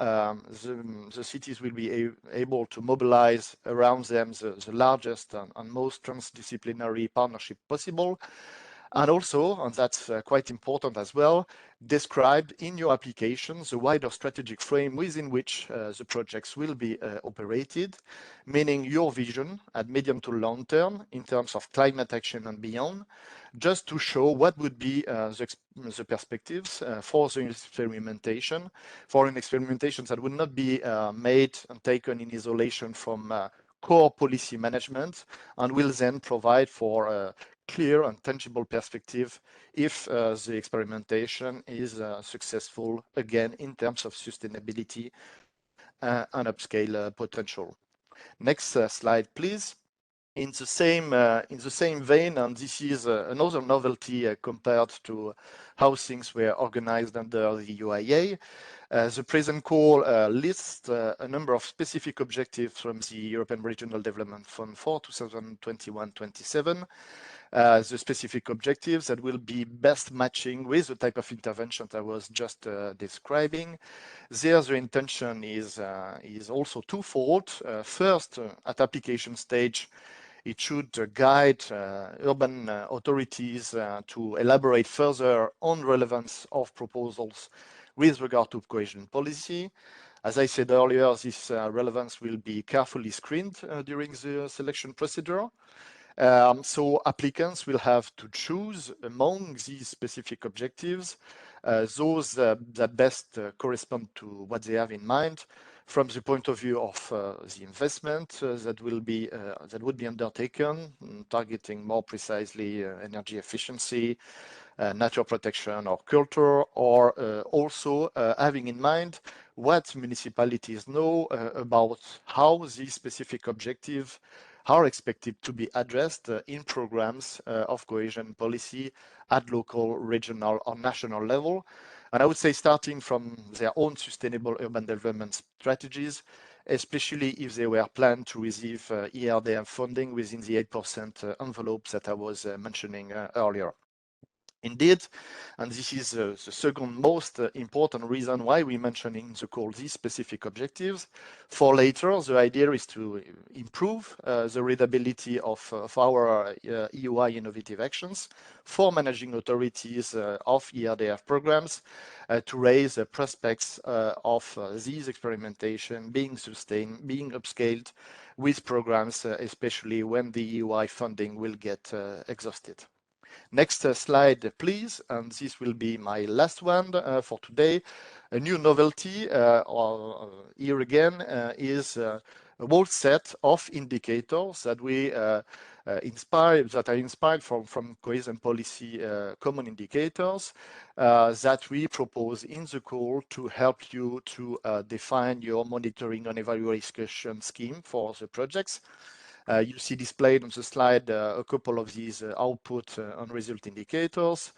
the cities will be able to mobilize around them the largest and most transdisciplinary partnership possible. And also, and that's quite important as well, described in your applications the wider strategic frame within which the projects will be operated, meaning your vision at medium to long term in terms of climate action and beyond, just to show what would be the perspectives for the experimentation, for an experimentation that would not be made and taken in isolation from core policy management, and will then provide for clear and tangible perspective if the experimentation is successful, again, in terms of sustainability and upscale potential. Next slide, please. In the same vein, and this is another novelty compared to how things were organized under the UIA, the present call lists a number of specific objectives from the European Regional Development Fund for 2021-27. The specific objectives that will be best matching with the type of intervention I was just describing. There, the intention is also twofold. First, at application stage, it should guide urban authorities to elaborate further on relevance of proposals with regard to cohesion policy. As I said earlier, this relevance will be carefully screened during the selection procedure. So applicants will have to choose among these specific objectives those that best correspond to what they have in mind from the point of view of the investment that would be undertaken, targeting more precisely energy efficiency, nature protection or culture, or also having in mind what municipalities know about how these specific objectives are expected to be addressed in programs of cohesion policy at local, regional, or national level. And I would say starting from their own sustainable urban development strategies, especially if they were planned to receive ERDF funding within the 8% envelopes that I was mentioning earlier. Indeed, and this is the second most important reason why we mention in the call these specific objectives. For later, the idea is to improve the readability of our EUI innovative actions for managing authorities of ERDF programs to raise the prospects of these experimentation being sustained, being upscaled with programs, especially when the EUI funding will get exhausted. Next slide, please. And this will be my last one for today. A new novelty here again is a whole set of indicators that we are inspired from cohesion policy common indicators that we propose in the call to help you to define your monitoring and evaluation scheme for the projects. You see displayed on the slide a couple of these output and result indicators.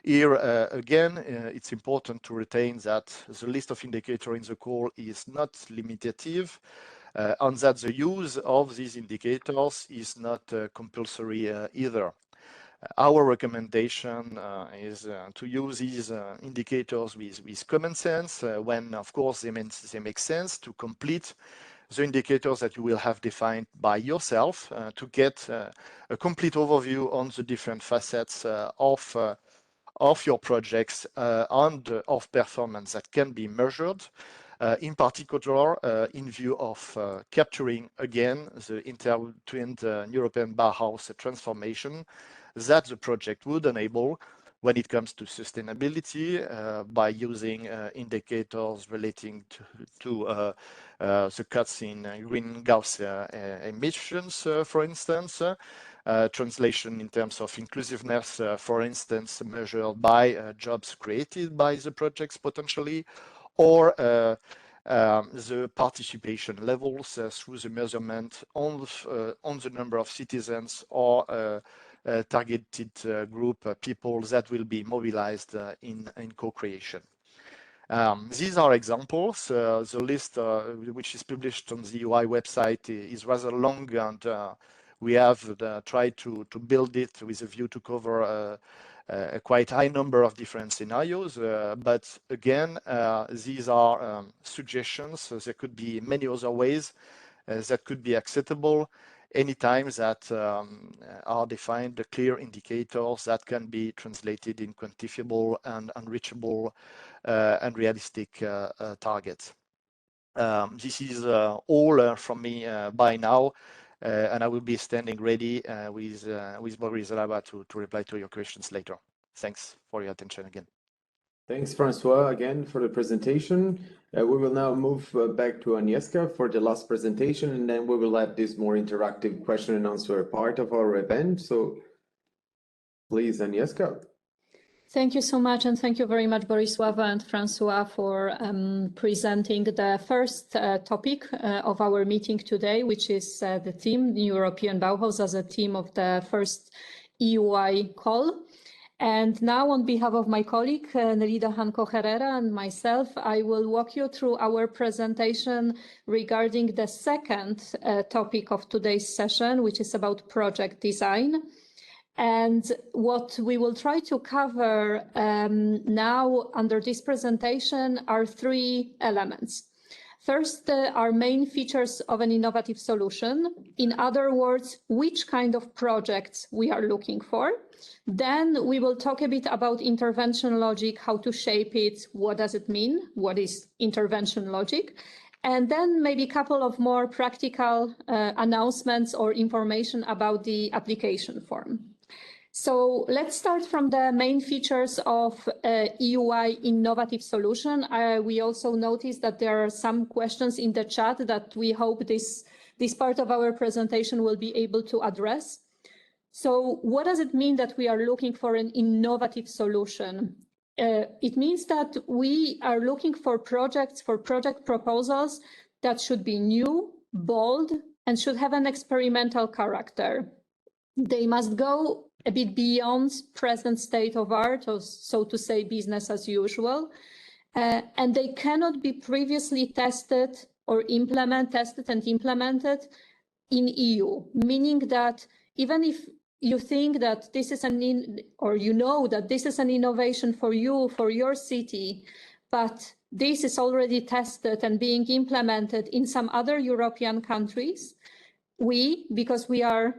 Here, again, it's important to retain that the list of indicators in the call is not limitative, and that the use of these indicators is not compulsory either. Our recommendation is to use these indicators with common sense when, of course, they make sense to complete the indicators that you will have defined by yourself to get a complete overview on the different facets of your projects and of performance that can be measured, in particular in view of capturing again the end-to-end European Bauhaus transformation that the project would enable when it comes to sustainability by using indicators relating to the cuts in greenhouse emissions, for instance, translation in terms of inclusiveness, for instance, measured by jobs created by the projects potentially, or the participation levels through the measurement on the number of citizens or targeted group people that will be mobilized in co-creation. These are examples. The list which is published on the UI website is rather long, and we have tried to build it with a view to cover a quite high number of different scenarios. But again, these are suggestions. There could be many other ways that could be acceptable anytime that are defined the clear indicators that can be translated in quantifiable and unreachable and realistic targets. This is all from me by now, and I will be standing ready with Boris Zalaba to reply to your questions later. Thanks for your attention again. Thanks, Francois, again for the presentation. We will now move back to Agnieszka for the last presentation, and then we will have this more interactive question and answer part of our event. So please, Agnieszka. Thank you so much, and thank you very much, Borisława and Francois, for presenting the first topic of our meeting today, which is the theme, the European Bauhaus, as a theme of the first EUI call. And now, on behalf of my colleague, Nelida Hanco-Herrera, and myself, I will walk you through our presentation regarding the second topic of today's session, which is about project design. And what we will try to cover now under this presentation are three elements. First, our main features of an innovative solution. In other words, which kind of projects we are looking for. Then we will talk a bit about intervention logic, how to shape it, what does it mean, what is intervention logic. And then maybe a couple of more practical announcements or information about the application form. So let's start from the main features of EUI innovative solution. We also noticed that there are some questions in the chat that we hope this part of our presentation will be able to address. So what does it mean that we are looking for an innovative solution? It means that we are looking for project proposals that should be new, bold, and should have an experimental character. They must go a bit beyond present state of art, or so to say, business as usual. And they cannot be previously tested and implemented in EU, meaning that even if you think that this is that this is an innovation for you, for your city, but this is already tested and being implemented in some other European countries, because we are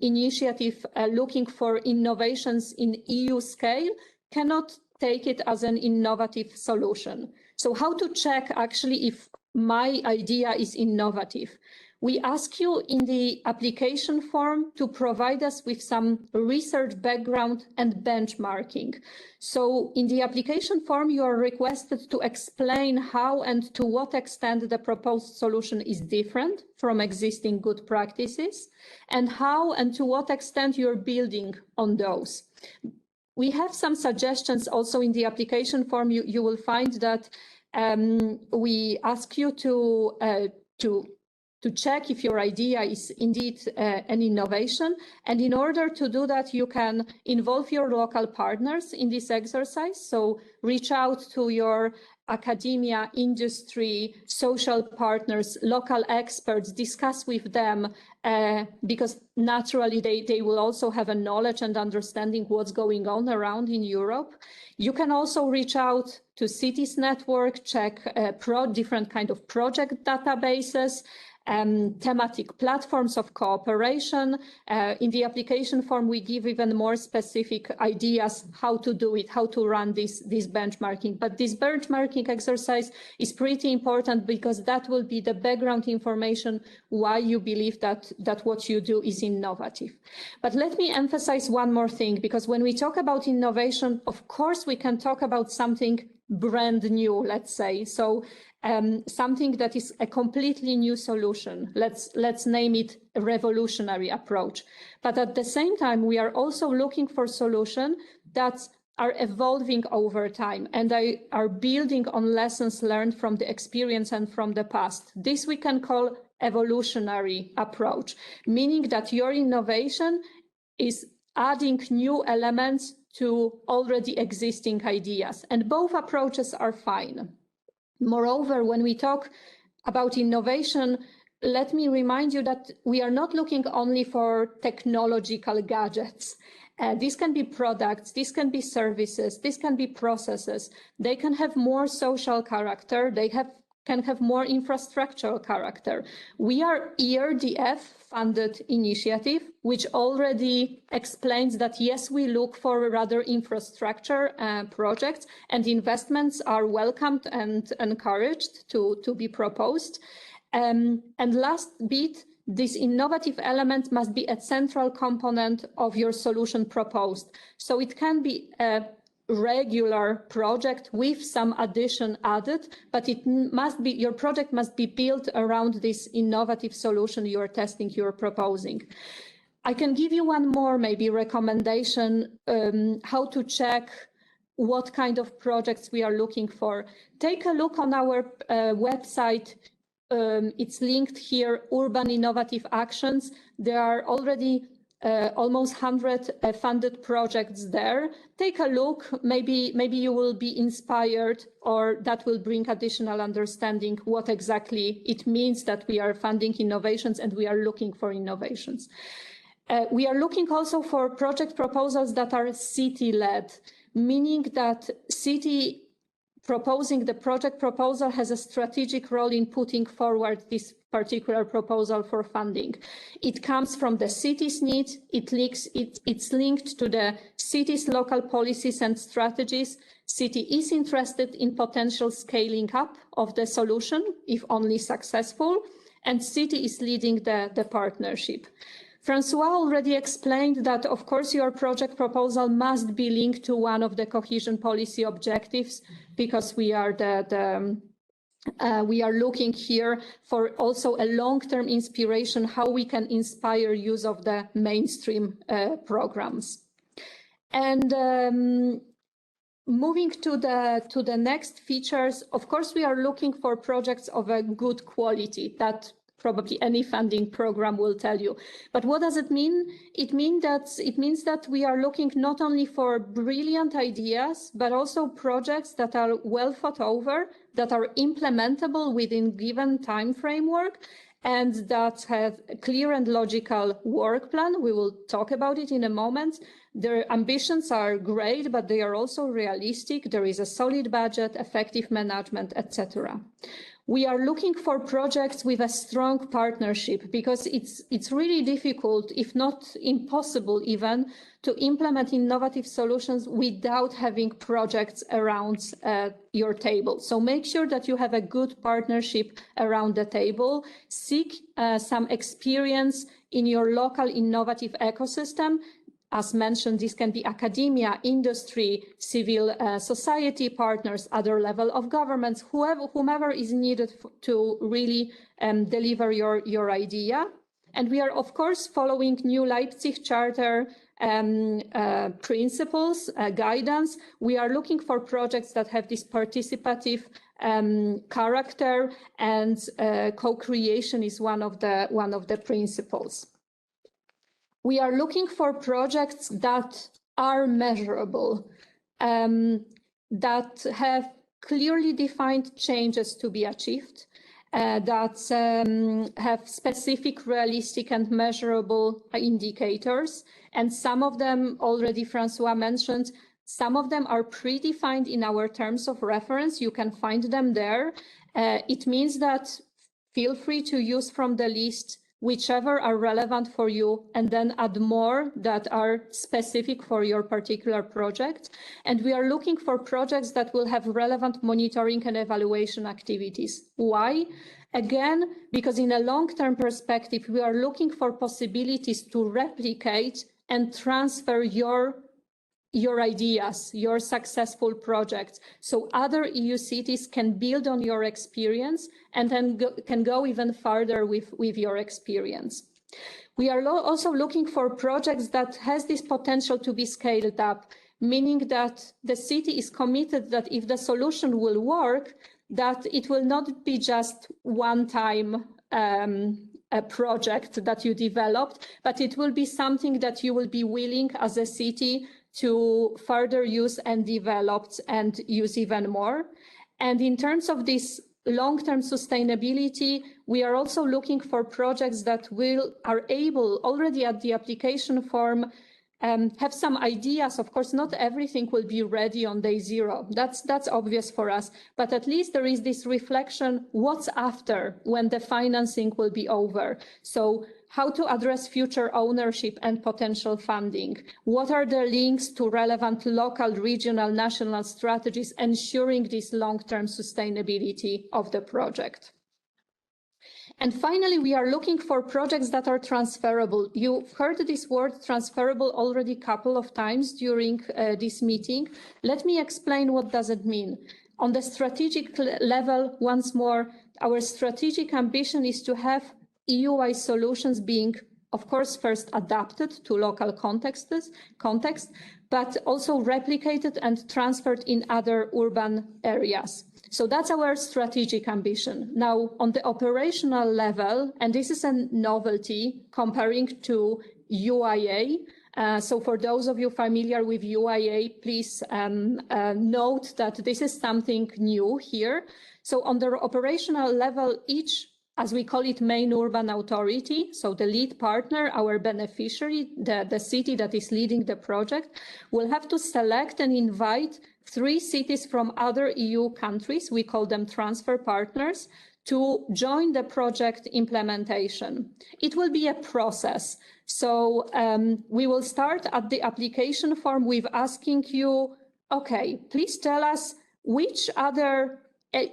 initiative looking for innovations in EU scale, cannot take it as an innovative solution. So how to check actually if my idea is innovative? We ask you in the application form to provide us with some research background and benchmarking. So in the application form, you are requested to explain how and to what extent the proposed solution is different from existing good practices, and how and to what extent you're building on those. We have some suggestions also in the application form. You will find that we ask you to check if your idea is indeed an innovation. And in order to do that, you can involve your local partners in this exercise. So reach out to your academia, industry, social partners, local experts, discuss with them, because naturally they will also have a knowledge and understanding what's going on around in Europe. You can also reach out to Cities Network, check different kind of project databases, thematic platforms of cooperation. In the application form, we give even more specific ideas how to do it, how to run this benchmarking. But this benchmarking exercise is pretty important because that will be the background information why you believe that what you do is innovative. But let me emphasize one more thing, because when we talk about innovation, of course, we can talk about something brand new, let's say. So something that is a completely new solution. Let's name it a revolutionary approach. But at the same time, we are also looking for solutions that are evolving over time and are building on lessons learned from the experience and from the past. This we can call evolutionary approach, meaning that your innovation is adding new elements to already existing ideas, and both approaches are fine. Moreover, when we talk about innovation, let me remind you that we are not looking only for technological gadgets. These can be products, these can be services, these can be processes. They can have more social character, can have more infrastructural character. We are ERDF funded initiative, which already explains that yes, we look for rather infrastructure projects, and investments are welcomed and encouraged to be proposed. And last bit, this innovative element must be a central component of your solution proposed. So it can be a regular project with some addition added, but it must be, your project must be built around this innovative solution you are testing, you're proposing. I can give you one more maybe recommendation, how to check what kind of projects we are looking for. Take a look on our website. It's linked here, Urban Innovative Actions. There are already almost 100 funded projects there. Take a look, maybe you will be inspired, or that will bring additional understanding what exactly it means that we are funding innovations and we are looking for innovations. We are looking also for project proposals that are city-led, meaning that city proposing the project proposal has a strategic role in putting forward this particular proposal for funding. It comes from the city's needs, it's linked to the city's local policies and strategies. City is interested in potential scaling up of the solution, if only successful, and city is leading the partnership. Francois already explained that, of course, your project proposal must be linked to one of the cohesion policy objectives, because we are we are looking here for also a long-term inspiration, how we can inspire use of the mainstream programs. And moving to the next features, of course, we are looking for projects of a good quality. That probably any funding program will tell you. But what does it mean? It means that we are looking not only for brilliant ideas, but also projects that are well thought over, that are implementable within given time framework, and that have a clear and logical work plan. We will talk about it in a moment. Their ambitions are great, but they are also realistic. There is a solid budget, effective management, etc. We are looking for projects with a strong partnership, because it's really difficult, if not impossible even, to implement innovative solutions without having projects around your table. So make sure that you have a good partnership around the table. Seek some experience in your local innovative ecosystem. As mentioned, this can be academia, industry, civil society partners, other level of governments, whomever is needed to really deliver your idea. And we are, of course, following New Leipzig Charter principles, guidance. We are looking for projects that have this participative character, and co-creation is one of the principles. We are looking for projects that are measurable, that have clearly defined changes to be achieved, that have specific, realistic and measurable indicators. And some of them already Francois mentioned, some of them are predefined in our terms of reference. You can find them there. It means that feel free to use from the list whichever are relevant for you, and then add more that are specific for your particular project. And we are looking for projects that will have relevant monitoring and evaluation activities. Why? Again, because in a long-term perspective, we are looking for possibilities to replicate and transfer your ideas, your successful projects, so other EU cities can build on your experience and then can go even further with your experience. We are also looking for projects that has this potential to be scaled up, meaning that the city is committed that if the solution will work, that it will not be just one-time a project that you developed, but it will be something that you will be willing as a city to further use and develop and use even more. And in terms of this long-term sustainability, we are also looking for projects that are able already at the application form, have some ideas. Of course, not everything will be ready on day zero. That's obvious for us, but at least there is this reflection, what's after when the financing will be over? So how to address future ownership and potential funding? What are the links to relevant local, regional, national strategies, ensuring this long-term sustainability of the project? And finally, we are looking for projects that are transferable. You've heard this word transferable already a couple of times during this meeting. Let me explain what does it mean. On the strategic level, once more, our strategic ambition is to have EU-wide solutions being, of course, first adapted to local context, but also replicated and transferred in other urban areas. So that's our strategic ambition. Now, on the operational level, and this is a novelty comparing to UIA. So for those of you familiar with UIA, please note that this is something new here. So on the operational level, each, as we call it, main urban authority, so the lead partner, our beneficiary, the city that is leading the project, will have to select and invite 3 cities from other EU countries, we call them transfer partners, to join the project implementation. It will be a process. So we will start at the application form with asking you, okay, please tell us which other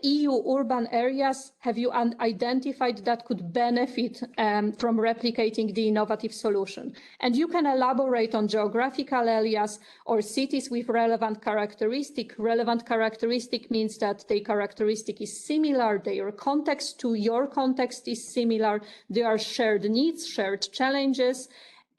EU urban areas have you identified that could benefit from replicating the innovative solution? And you can elaborate on geographical areas or cities with relevant characteristic. Relevant characteristic means that their characteristic is similar, their context to your context is similar, there are shared needs, shared challenges,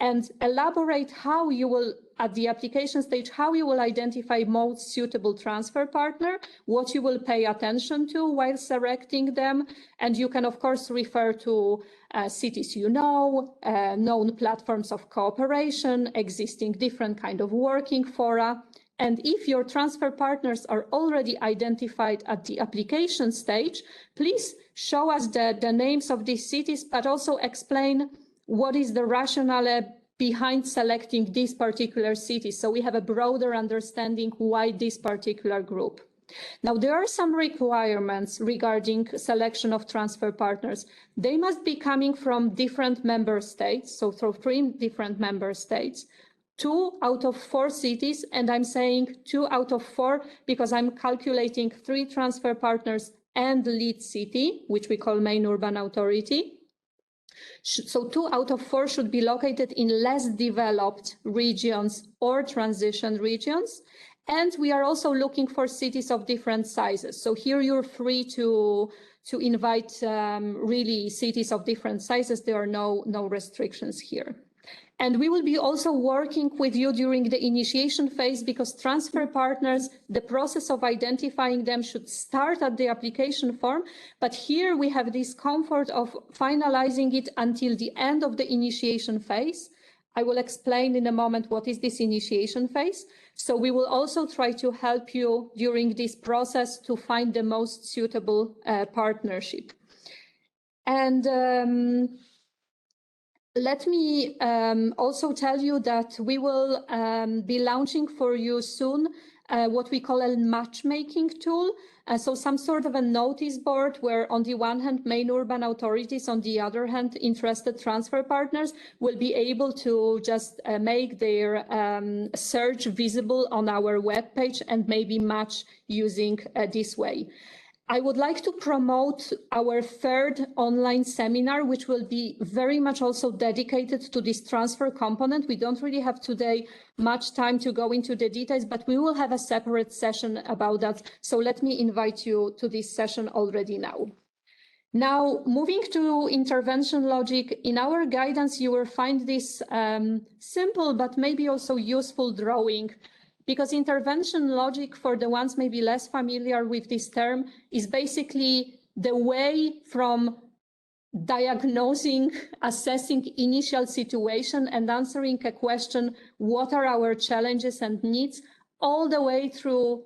and elaborate how you will, at the application stage, how you will identify most suitable transfer partner, what you will pay attention to while selecting them. And you can, of course, refer to cities you know, known platforms of cooperation, existing different kind of working fora. And if your transfer partners are already identified at the application stage, please show us the names of these cities, but also explain what is the rationale behind selecting these particular cities, so we have a broader understanding why this particular group. Now, there are some requirements regarding selection of transfer partners. They must be coming from different member states, so through 3 different member states, 2 out of 4 cities, and I'm saying 2 out of 4 because I'm calculating 3 transfer partners and lead city, which we call main urban authority. So 2 out of 4 should be located in less developed regions or transition regions. And we are also looking for cities of different sizes. So here you're free to invite really cities of different sizes. There are no restrictions here. And we will be also working with you during the initiation phase, because transfer partners, the process of identifying them should start at the application form. But here we have this comfort of finalizing it until the end of the initiation phase. I will explain in a moment what is this initiation phase. So we will also try to help you during this process to find the most suitable partnership. And let me also tell you that we will be launching for you soon what we call a matchmaking tool. So some sort of a notice board where on the one hand, main urban authorities, on the other hand, interested transfer partners will be able to just make their search visible on our webpage and maybe match using this way. I would like to promote our 3rd online seminar, which will be very much also dedicated to this transfer component. We don't really have today much time to go into the details, but we will have a separate session about that. So let me invite you to this session already now. Now, moving to intervention logic, in our guidance, you will find this simple, but maybe also useful drawing. Because intervention logic, for the ones maybe less familiar with this term, is basically the way from diagnosing, assessing initial situation and answering a question, what are our challenges and needs, all the way through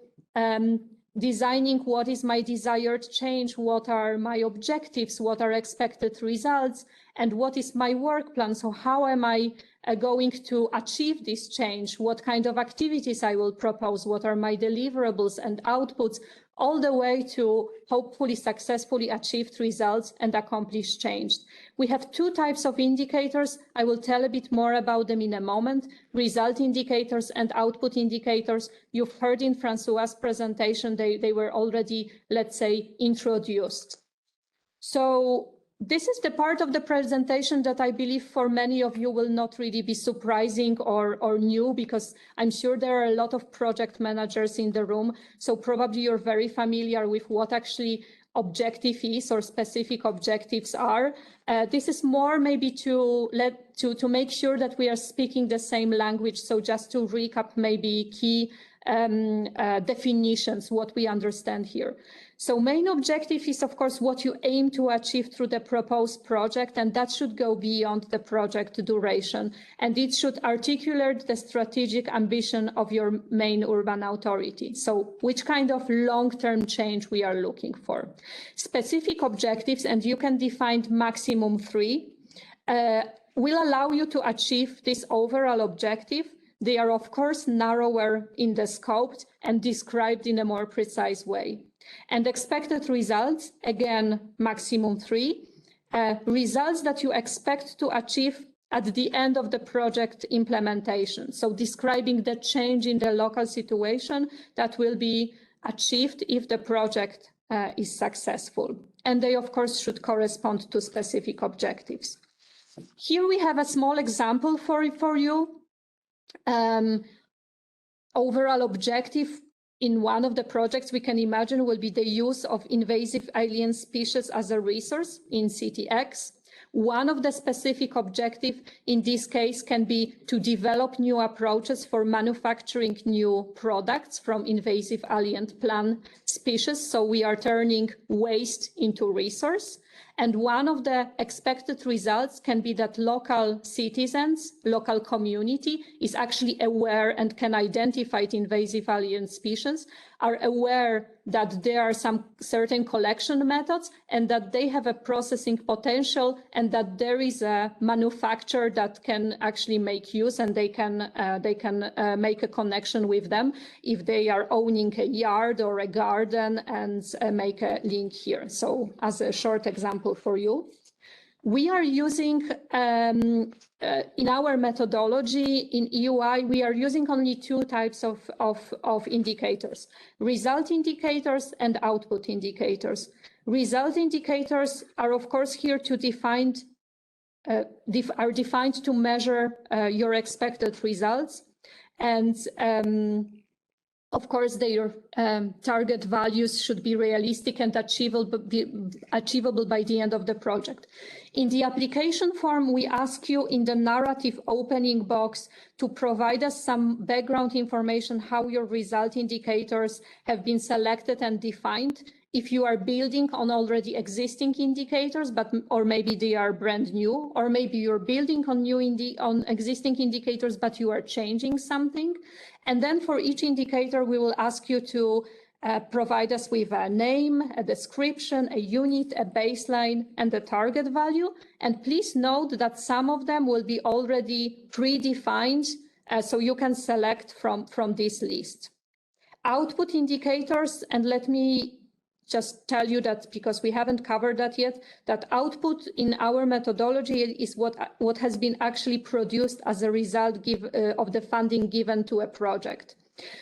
designing what is my desired change, what are my objectives, what are expected results, and what is my work plan. So how am I going to achieve this change? What kind of activities I will propose? What are my deliverables and outputs? All the way to hopefully successfully achieved results and accomplished change. We have 2 types of indicators. I will tell a bit more about them in a moment. Result indicators and output indicators. You've heard in Francois' presentation, they were already, let's say, introduced. So this is the part of the presentation that I believe for many of you will not really be surprising or new, because I'm sure there are a lot of project managers in the room. So probably you're very familiar with what actually objective is or specific objectives are. This is more maybe to make sure that we are speaking the same language. So just to recap maybe key definitions, what we understand here. So main objective is, of course, what you aim to achieve through the proposed project, and that should go beyond the project duration. And it should articulate the strategic ambition of your main urban authority. So which kind of long-term change we are looking for. Specific objectives, and you can define maximum 3, will allow you to achieve this overall objective They are, of course, narrower in the scope and described in a more precise way. And expected results, again, maximum 3, results that you expect to achieve at the end of the project implementation. So describing the change in the local situation that will be achieved if the project is successful. And they, of course, should correspond to specific objectives. Here we have a small example for you. Overall objective in one of the projects we can imagine will be the use of invasive alien species as a resource in CTX. One of the specific objectives in this case can be to develop new approaches for manufacturing new products from invasive alien plant species. So we are turning waste into resource. And one of the expected results can be that local citizens, local community is actually aware and can identify invasive alien species, are aware that there are some certain collection methods and that they have a processing potential and that there is a manufacturer that can actually make use and they can make a connection with them if they are owning a yard or a garden and make a link here. So as a short example for you. We are using, in our methodology in EUI, we are using only 2 types of indicators, result indicators and output indicators. Result indicators are, of course, here to define, are defined to measure your expected results. And of course, their target values should be realistic and achievable by the end of the project. In the application form, we ask you in the narrative opening box to provide us some background information how your result indicators have been selected and defined. If you are building on already existing indicators, or maybe they are brand new, or maybe you're building on existing indicators, but you are changing something. And then for each indicator, we will ask you to provide us with a name, a description, a unit, a baseline, and a target value. And please note that some of them will be already predefined, so you can select from this list. Output indicators, and let me just tell you that because we haven't covered that yet, that output in our methodology is what has been actually produced as a result of the funding given to a project.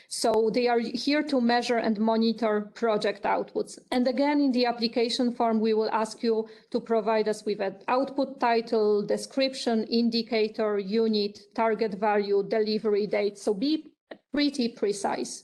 So they are here to measure and monitor project outputs. And again, in the application form, we will ask you to provide us with an output title, description, indicator, unit, target value, delivery date. So be pretty precise.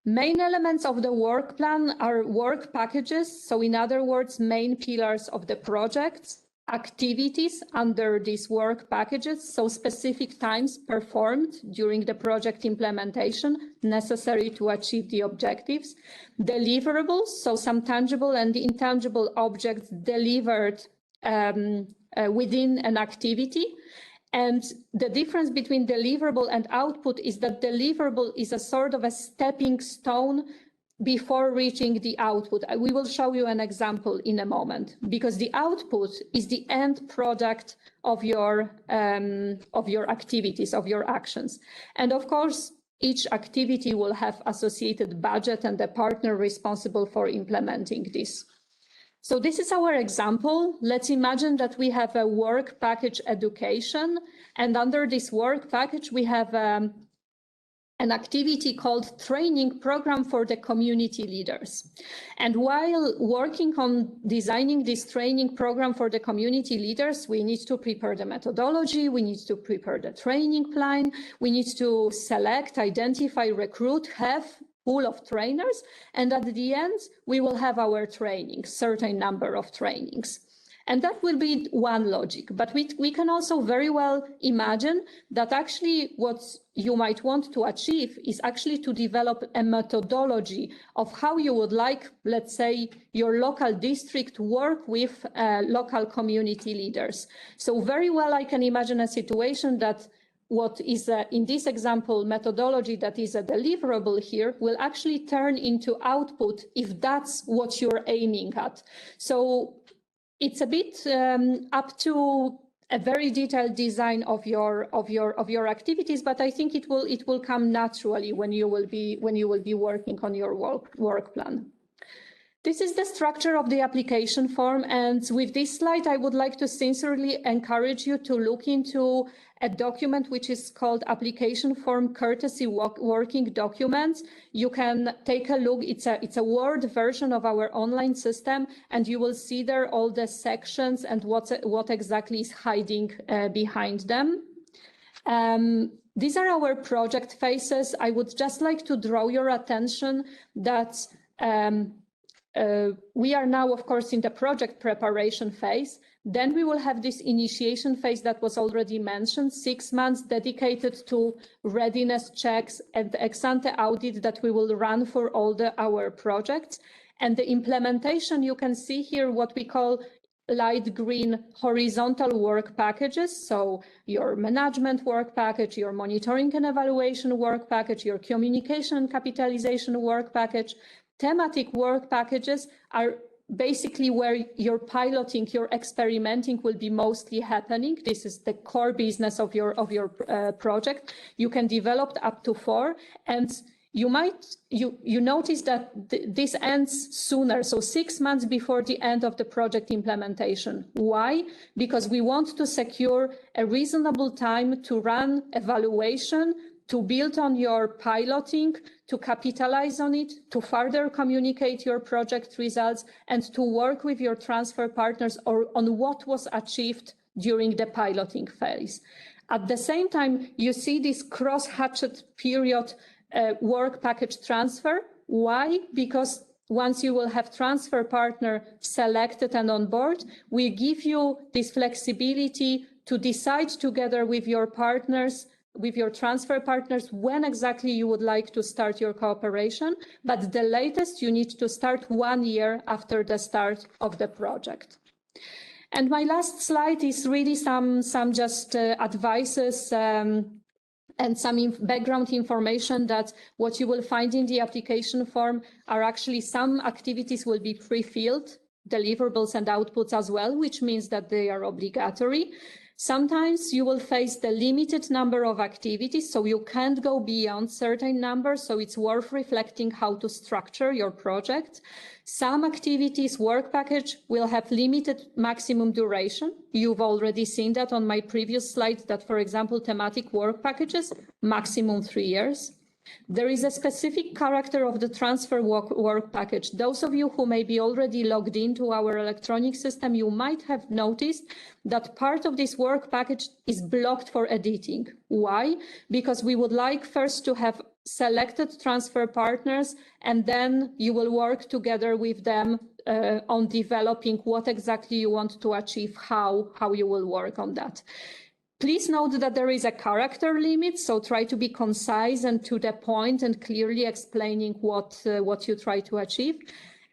Main elements of the work plan are work packages. So in other words, main pillars of the project, activities under these work packages. So specific times performed during the project implementation necessary to achieve the objectives. Deliverables, so some tangible and intangible objects delivered within an activity. And the difference between deliverable and output is that deliverable is a sort of a stepping stone before reaching the output. We will show you an example in a moment, because the output is the end product of your activities, of your actions. And of course, each activity will have associated budget and the partner responsible for implementing this. So this is our example. Let's imagine that we have a work package education, and under this work package, we have an activity called training program for the community leaders. And while working on designing this training program for the community leaders, we need to prepare the methodology, we need to prepare the training plan, we need to select, identify, recruit, have pool of trainers, and at the end, we will have our trainings, certain number of trainings. And that will be one logic, but we can also very well imagine that actually what you might want to achieve is actually to develop a methodology of how you would like, let's say, your local district work with local community leaders. So very well, I can imagine a situation that what is in this example methodology that is a deliverable here will actually turn into output if that's what you're aiming at. So it's a bit up to a very detailed design of your activities, but I think it will come naturally when you will be working on your work plan. This is the structure of the application form, and with this slide, I would like to sincerely encourage you to look into a document which is called Application Form Courtesy Working Document. You can take a look. It's a Word version of our online system, and you will see there all the sections and what exactly is hiding behind them. These are our project phases. I would just like to draw your attention that we are now, of course, in the project preparation phase. Then we will have this initiation phase that was already mentioned, 6 months dedicated to readiness checks and ex-ante audit that we will run for all our projects. And the implementation, you can see here what we call light green horizontal work packages. So your management work package, your monitoring and evaluation work package, your communication and capitalization work package. Thematic work packages are basically where your piloting, your experimenting will be mostly happening. This is the core business of your project. You can develop up to 4, and you notice that this ends sooner, so 6 months before the end of the project implementation. Why? Because we want to secure a reasonable time to run evaluation, to build on your piloting, to capitalize on it, to further communicate your project results, and to work with your transfer partners on what was achieved during the piloting phase. At the same time, you see this cross-hatched period work package transfer. Why? Because once you will have transfer partner selected and on board, we give you this flexibility to decide together with your partners, with your transfer partners, when exactly you would like to start your cooperation, but the latest you need to start 1 year after the start of the project. And my last slide is really some just advices and some background information that what you will find in the application form are actually some activities will be pre-filled, deliverables and outputs as well, which means that they are obligatory. Sometimes you will face the limited number of activities, so you can't go beyond certain numbers, so it's worth reflecting how to structure your project. Some activities work package will have limited maximum duration. You've already seen that on my previous slide that, for example, thematic work packages, maximum 3 years. There is a specific character of the transfer work package. Those of you who may be already logged into our electronic system, you might have noticed that part of this work package is blocked for editing. Why? Because we would like first to have selected transfer partners, and then you will work together with them on developing what exactly you want to achieve, how you will work on that. Please note that there is a character limit, so try to be concise and to the point and clearly explaining what you try to achieve.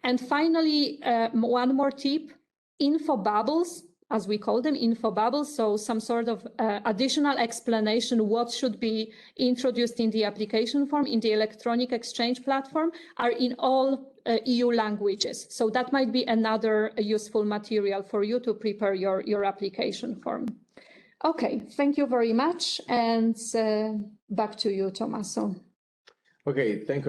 And finally, one more tip, info bubbles, as we call them, info bubbles, so some sort of additional explanation what should be introduced in the application form in the electronic exchange platform are in all EU languages. So that might be another useful material for you to prepare your application form. Okay, thank you very much, and back to you, Tommaso. Okay, thank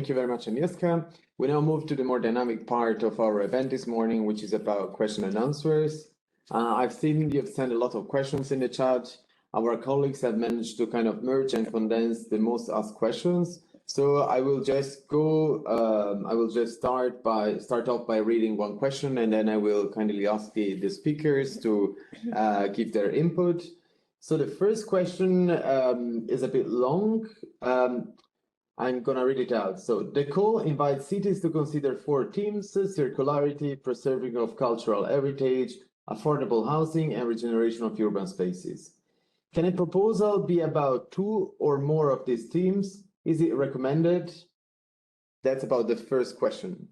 you very much, Agnieszka. We now move to the more dynamic part of our event this morning, which is about question and answers. I've seen you've sent a lot of questions in the chat. Our colleagues have managed to kind of merge and condense the most asked questions. So I will just start off by reading one question, and then I will kindly ask the speakers to give their input. So the first question is a bit long. I'm gonna read it out. So the call invites cities to consider 4 themes: circularity, preserving of cultural heritage, affordable housing, and regeneration of urban spaces. Can a proposal be about 2 or more of these themes? Is it recommended? That's about the first question.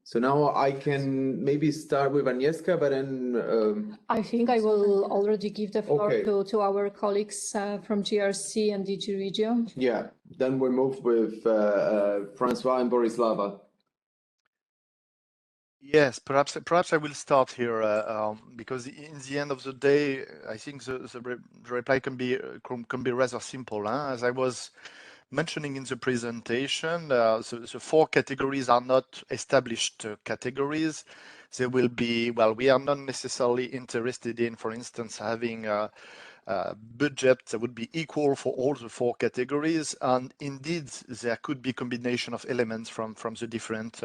So now I can maybe start with Agnieszka, but then... I think I will already give the floor to our colleagues from GRC and DG Regio. Yeah, then we move with Francois and Borislava. Yes, perhaps I will start here because in the end of the day, I think the reply can be rather simple. Huh? As I was mentioning in the presentation, the four categories are not established categories. They will be, well, we are not necessarily interested in, for instance, having budget that would be equal for all the four categories. And indeed, there could be combination of elements from the different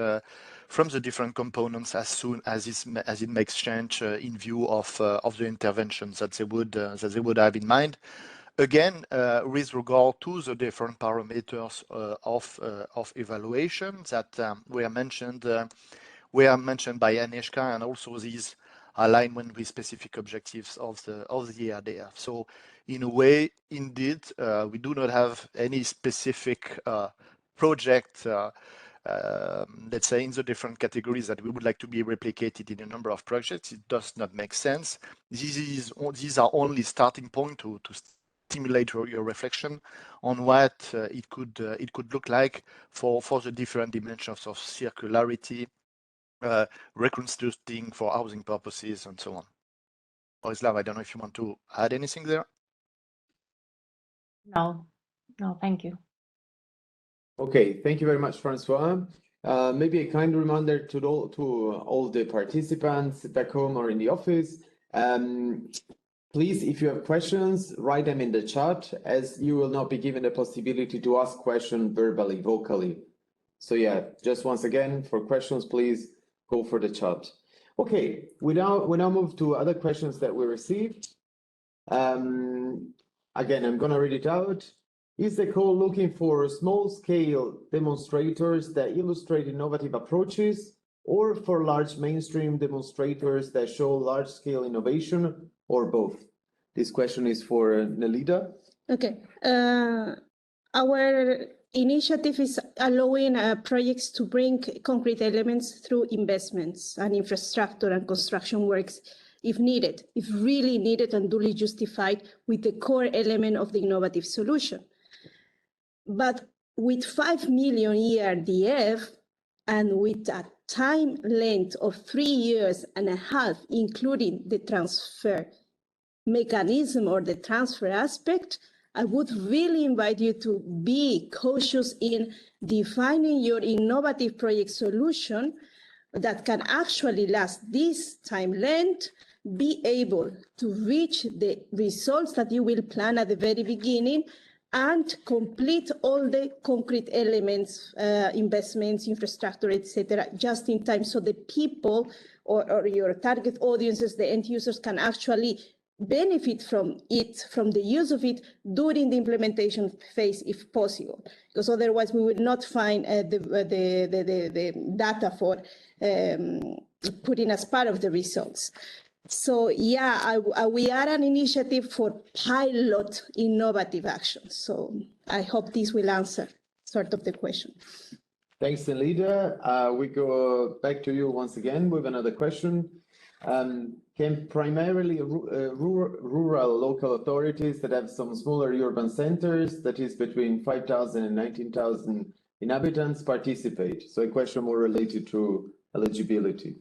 components as soon as it makes change in view of the interventions that they would have in mind. Again, with regard to the different parameters of evaluation that were mentioned by Agnieszka, and also these alignment with specific objectives of the ERDF. So in a way, indeed, we do not have any specific project, let's say, in the different categories that we would like to be replicated in a number of projects. It does not make sense. These are only starting point to stimulate your reflection on what it could look like for the different dimensions of circularity, reconstructing for housing purposes, and so on. Borislav, I don't know if you want to add anything there. No, thank you. Okay, thank you very much, Francois. Maybe a kind reminder to all the participants back home or in the office. Please, if you have questions, write them in the chat, as you will not be given the possibility to ask questions verbally, vocally. So yeah, just once again, for questions, please go for the chat. Okay, we now move to other questions that we received. Again, I'm gonna read it out. Is the call looking for small-scale demonstrators that illustrate innovative approaches, or for large mainstream demonstrators that show large-scale innovation, or both? This question is for Nelida. Okay. Our initiative is allowing projects to bring concrete elements through investments and infrastructure and construction works if needed, if really needed and duly justified, with the core element of the innovative solution. But with 5 million ERDF and with a time length of 3.5 years, including the transfer mechanism or the transfer aspect, I would really invite you to be cautious in defining your innovative project solution that can actually last this time length, be able to reach the results that you will plan at the very beginning, and complete all the concrete elements, investments, infrastructure, etc., just in time, so the people or your target audiences, the end users, can actually benefit from it, from the use of it during the implementation phase, if possible, because otherwise we would not find the data for putting as part of the results. So yeah, we are an initiative for pilot innovative actions. So I hope this will answer sort of the question. Thanks, Nelida. We go back to you once again with another question. Can primarily rural local authorities that have some smaller urban centers, that is between 5,000 and 19,000 inhabitants, participate? So a question more related to eligibility.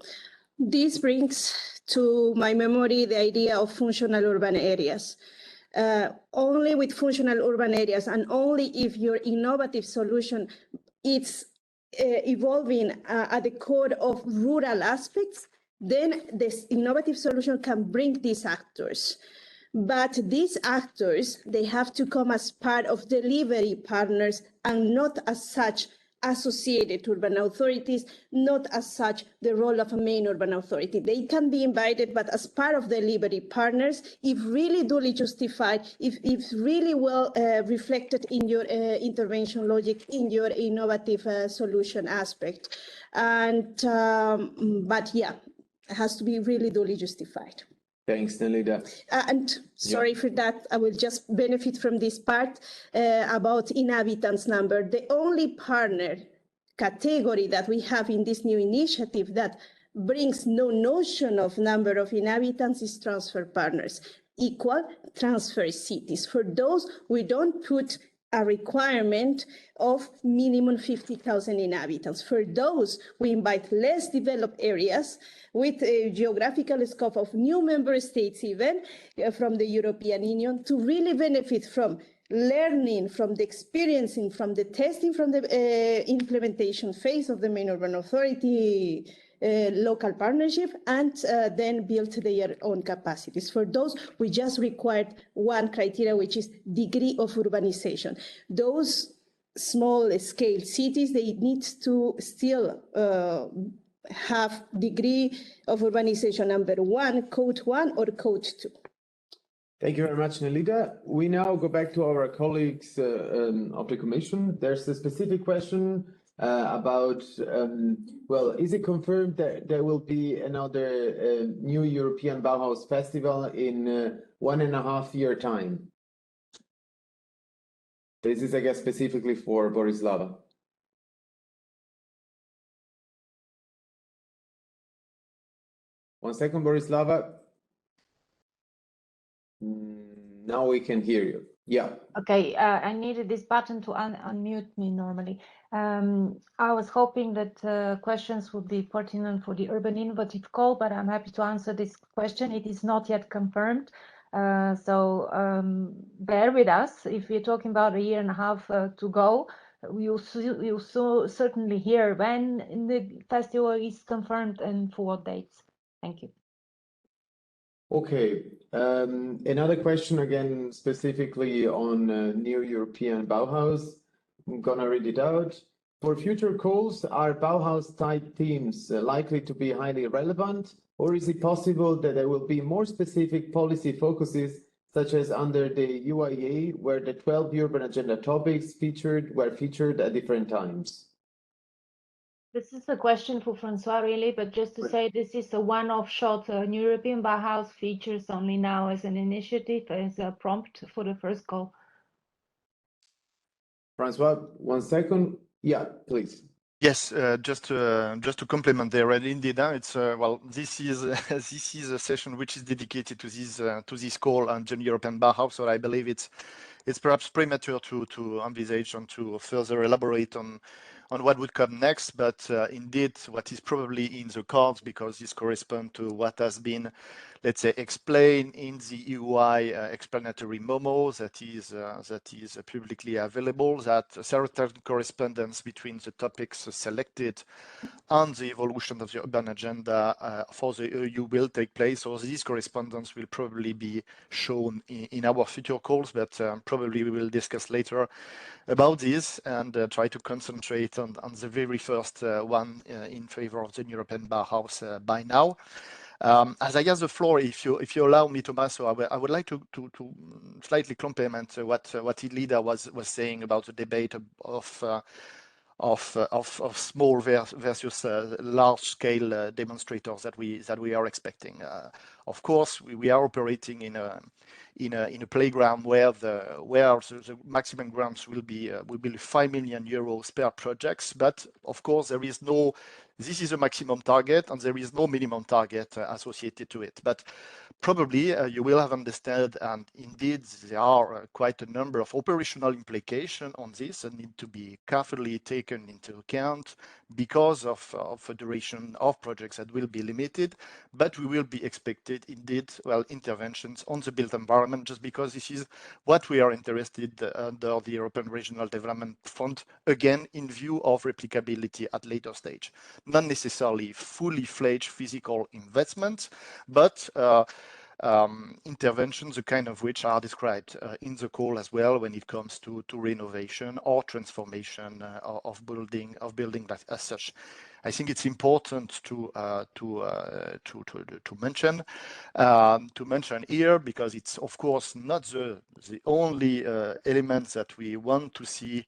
This brings to my memory the idea of functional urban areas. Only with functional urban areas, and only if your innovative solution is evolving at the core of rural aspects, then this innovative solution can bring these actors. But these actors, they have to come as part of delivery partners and not as such associated urban authorities, not as such the role of a main urban authority. They can be invited, but as part of delivery partners, if really duly justified, if really well reflected in your intervention logic, in your innovative solution aspect. And but yeah, it has to be really duly justified. Thanks, Nelida. And sorry for that, I will just benefit from this part about inhabitants number. The only partner category that we have in this new initiative that brings no notion of number of inhabitants is transfer partners, equal transfer cities. For those, we don't put a requirement of minimum 50,000 inhabitants. For those, we invite less developed areas with a geographical scope of new member states, even from the European Union, to really benefit from learning, from the experiencing, from the testing, from the implementation phase of the main urban authority local partnership, and then build their own capacities. For those, we just required one criteria, which is degree of urbanization. Those small scale cities, they need to still have degree of urbanization number 1, code 1 or code 2. Thank you very much, Nelida. We now go back to our colleagues of the Commission. There's a specific question about, well, is it confirmed that there will be another new European Bauhaus Festival in 1.5 year time? This is, I guess, specifically for Borislava. One second, Borislava. Now we can hear you. Yeah. Okay, I needed this button to unmute me normally. I was hoping that questions would be pertinent for the Urban Innovative Call, but I'm happy to answer this question. It is not yet confirmed. So bear with us. If we're talking about 1.5 years to go, you'll certainly hear when the festival is confirmed and for what dates. Thank you. Okay, another question again, specifically on new European Bauhaus. I'm gonna read it out. For future calls, are Bauhaus type themes likely to be highly relevant, or is it possible that there will be more specific policy focuses, such as under the UIA, where the 12 urban agenda topics were featured at different times? This is a question for Francois, really, but just to say this is a one-off shot. European Bauhaus features only now as an initiative, as a prompt for the first call. Francois, 1 second. Yeah, please. Yes, just to complement there, and indeed, it's well, this is this is a session which is dedicated to this call on the European Bauhaus. So I believe it's perhaps premature to envisage and to further elaborate on what would come next. But indeed, what is probably in the cards, because this corresponds to what has been, let's say, explained in the EUI explanatory memo that is publicly available, that certain correspondence between the topics selected and the evolution of the urban agenda for the EU will take place. So this correspondence will probably be shown in our future calls, but probably we will discuss later about this and try to concentrate on the very first one in favor of the European Bauhaus by now. As I guess the floor, if you allow me, Tommaso, I would like to slightly complement what Nelida was saying about the debate of small versus large scale demonstrators that we are expecting. Of course, we are operating in a playground where the maximum grants will be 5 million euros per projects. But of course, this is a maximum target and there is no minimum target associated to it. But probably you will have understood, and indeed there are quite a number of operational implications on this and need to be carefully taken into account because of a duration of projects that will be limited. But we will be expected indeed, well, interventions on the built environment, just because this is what we are interested under the European Regional Development Fund, again in view of replicability at later stage. Not necessarily fully fledged physical investments, but interventions, the kind of which are described in the call as well when it comes to renovation or transformation of building as such. I think it's important to mention here, because it's of course not the only elements that we want to see,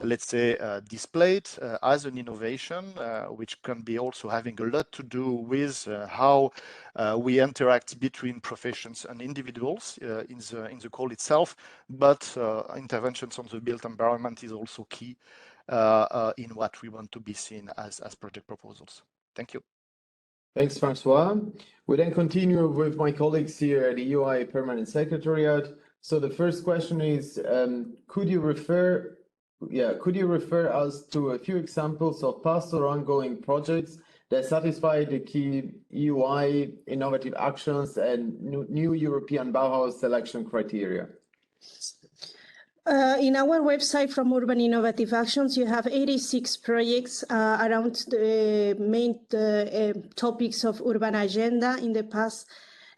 let's say, displayed as an innovation, which can be also having a lot to do with how we interact between professions and individuals in the call itself. But interventions on the built environment is also key in what we want to be seen as project proposals. Thank you. Thanks, Francois. We then continue with my colleagues here at the EUI Permanent Secretariat. So the first question is, could you refer us to a few examples of past or ongoing projects that satisfy the key EUI innovative actions and new European Bauhaus selection criteria? In our website from Urban Innovative Actions, you have 86 projects around the main topics of urban agenda in the past.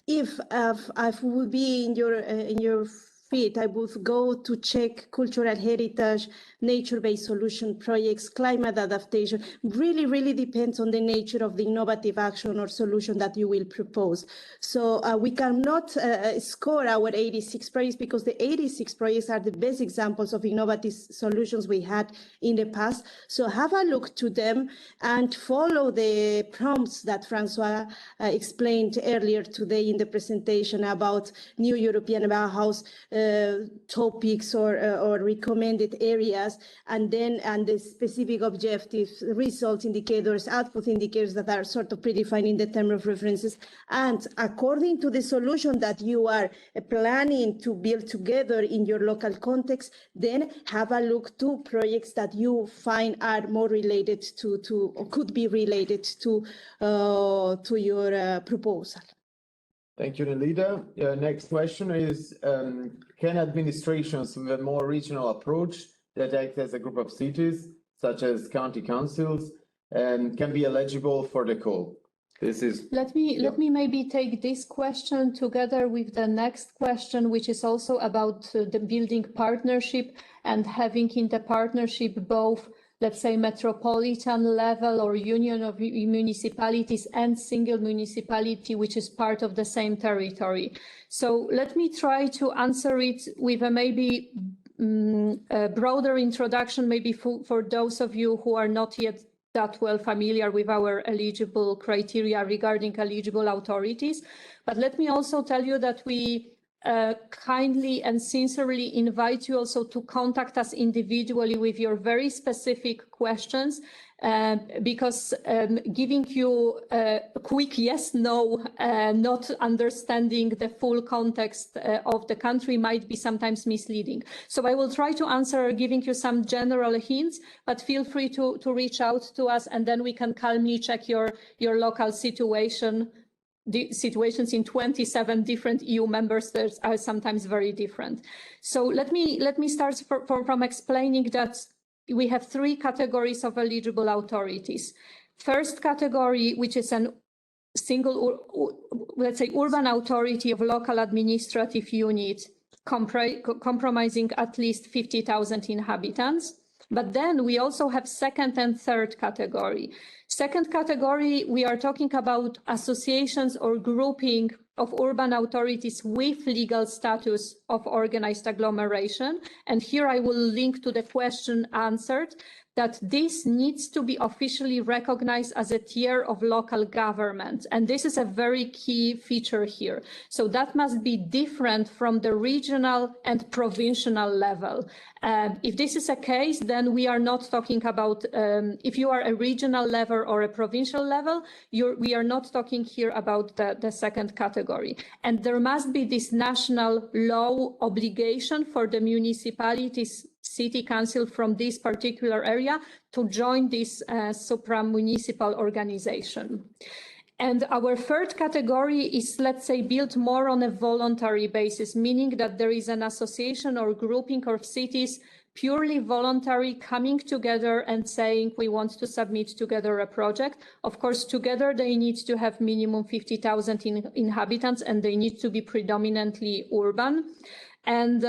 If I would be in your feed, I would go to check cultural heritage, nature-based solution projects, climate adaptation. Really depends on the nature of the innovative action or solution that you will propose. So we cannot score our 86 projects because the 86 projects are the best examples of innovative solutions we had in the past. So have a look to them and follow the prompts that Francois explained earlier today in the presentation about new European Bauhaus topics or recommended areas, and the specific objectives, results indicators, output indicators that are sort of predefined in the term of references. And according to the solution that you are planning to build together in your local context, then have a look to projects that you find are more related to or could be related to your proposal. Thank you, Nelida. Next question is, can administrations with a more regional approach that act as a group of cities, such as county councils, can be eligible for the call? This is. Let me maybe take this question together with the next question, which is also about the building partnership and having in the partnership both, let's say, metropolitan level or union of municipalities and single municipality, which is part of the same territory. So let me try to answer it with a maybe a broader introduction, maybe for those of you who are not yet that well familiar with our eligible criteria regarding eligible authorities. But let me also tell you that we kindly and sincerely invite you also to contact us individually with your very specific questions, because giving you a quick yes, no, not understanding the full context of the country might be sometimes misleading. So I will try to answer giving you some general hints, but feel free to reach out to us, and then we can calmly check your local situation. The situations in 27 different EU member states are sometimes very different. So let me start from explaining that we have three categories of eligible authorities. First category, which is an single, let's say, urban authority of local administrative unit comprising at least 50,000 inhabitants. But then we also have second and third category. Second category, we are talking about associations or grouping of urban authorities with legal status of organized agglomeration. And here I will link to the question answered that this needs to be officially recognized as a tier of local government. And this is a very key feature here. So that must be different from the regional and provincial level. If this is a case, then we are not talking about, if you are a regional level or a provincial level, we are not talking here about the second category. And there must be this national law obligation for the municipalities, city council from this particular area to join this supra-municipal organization. And our third category is, let's say, built more on a voluntary basis, meaning that there is an association or grouping of cities purely voluntary coming together and saying we want to submit together a project. Of course, together they need to have minimum 50,000 inhabitants and they need to be predominantly urban. And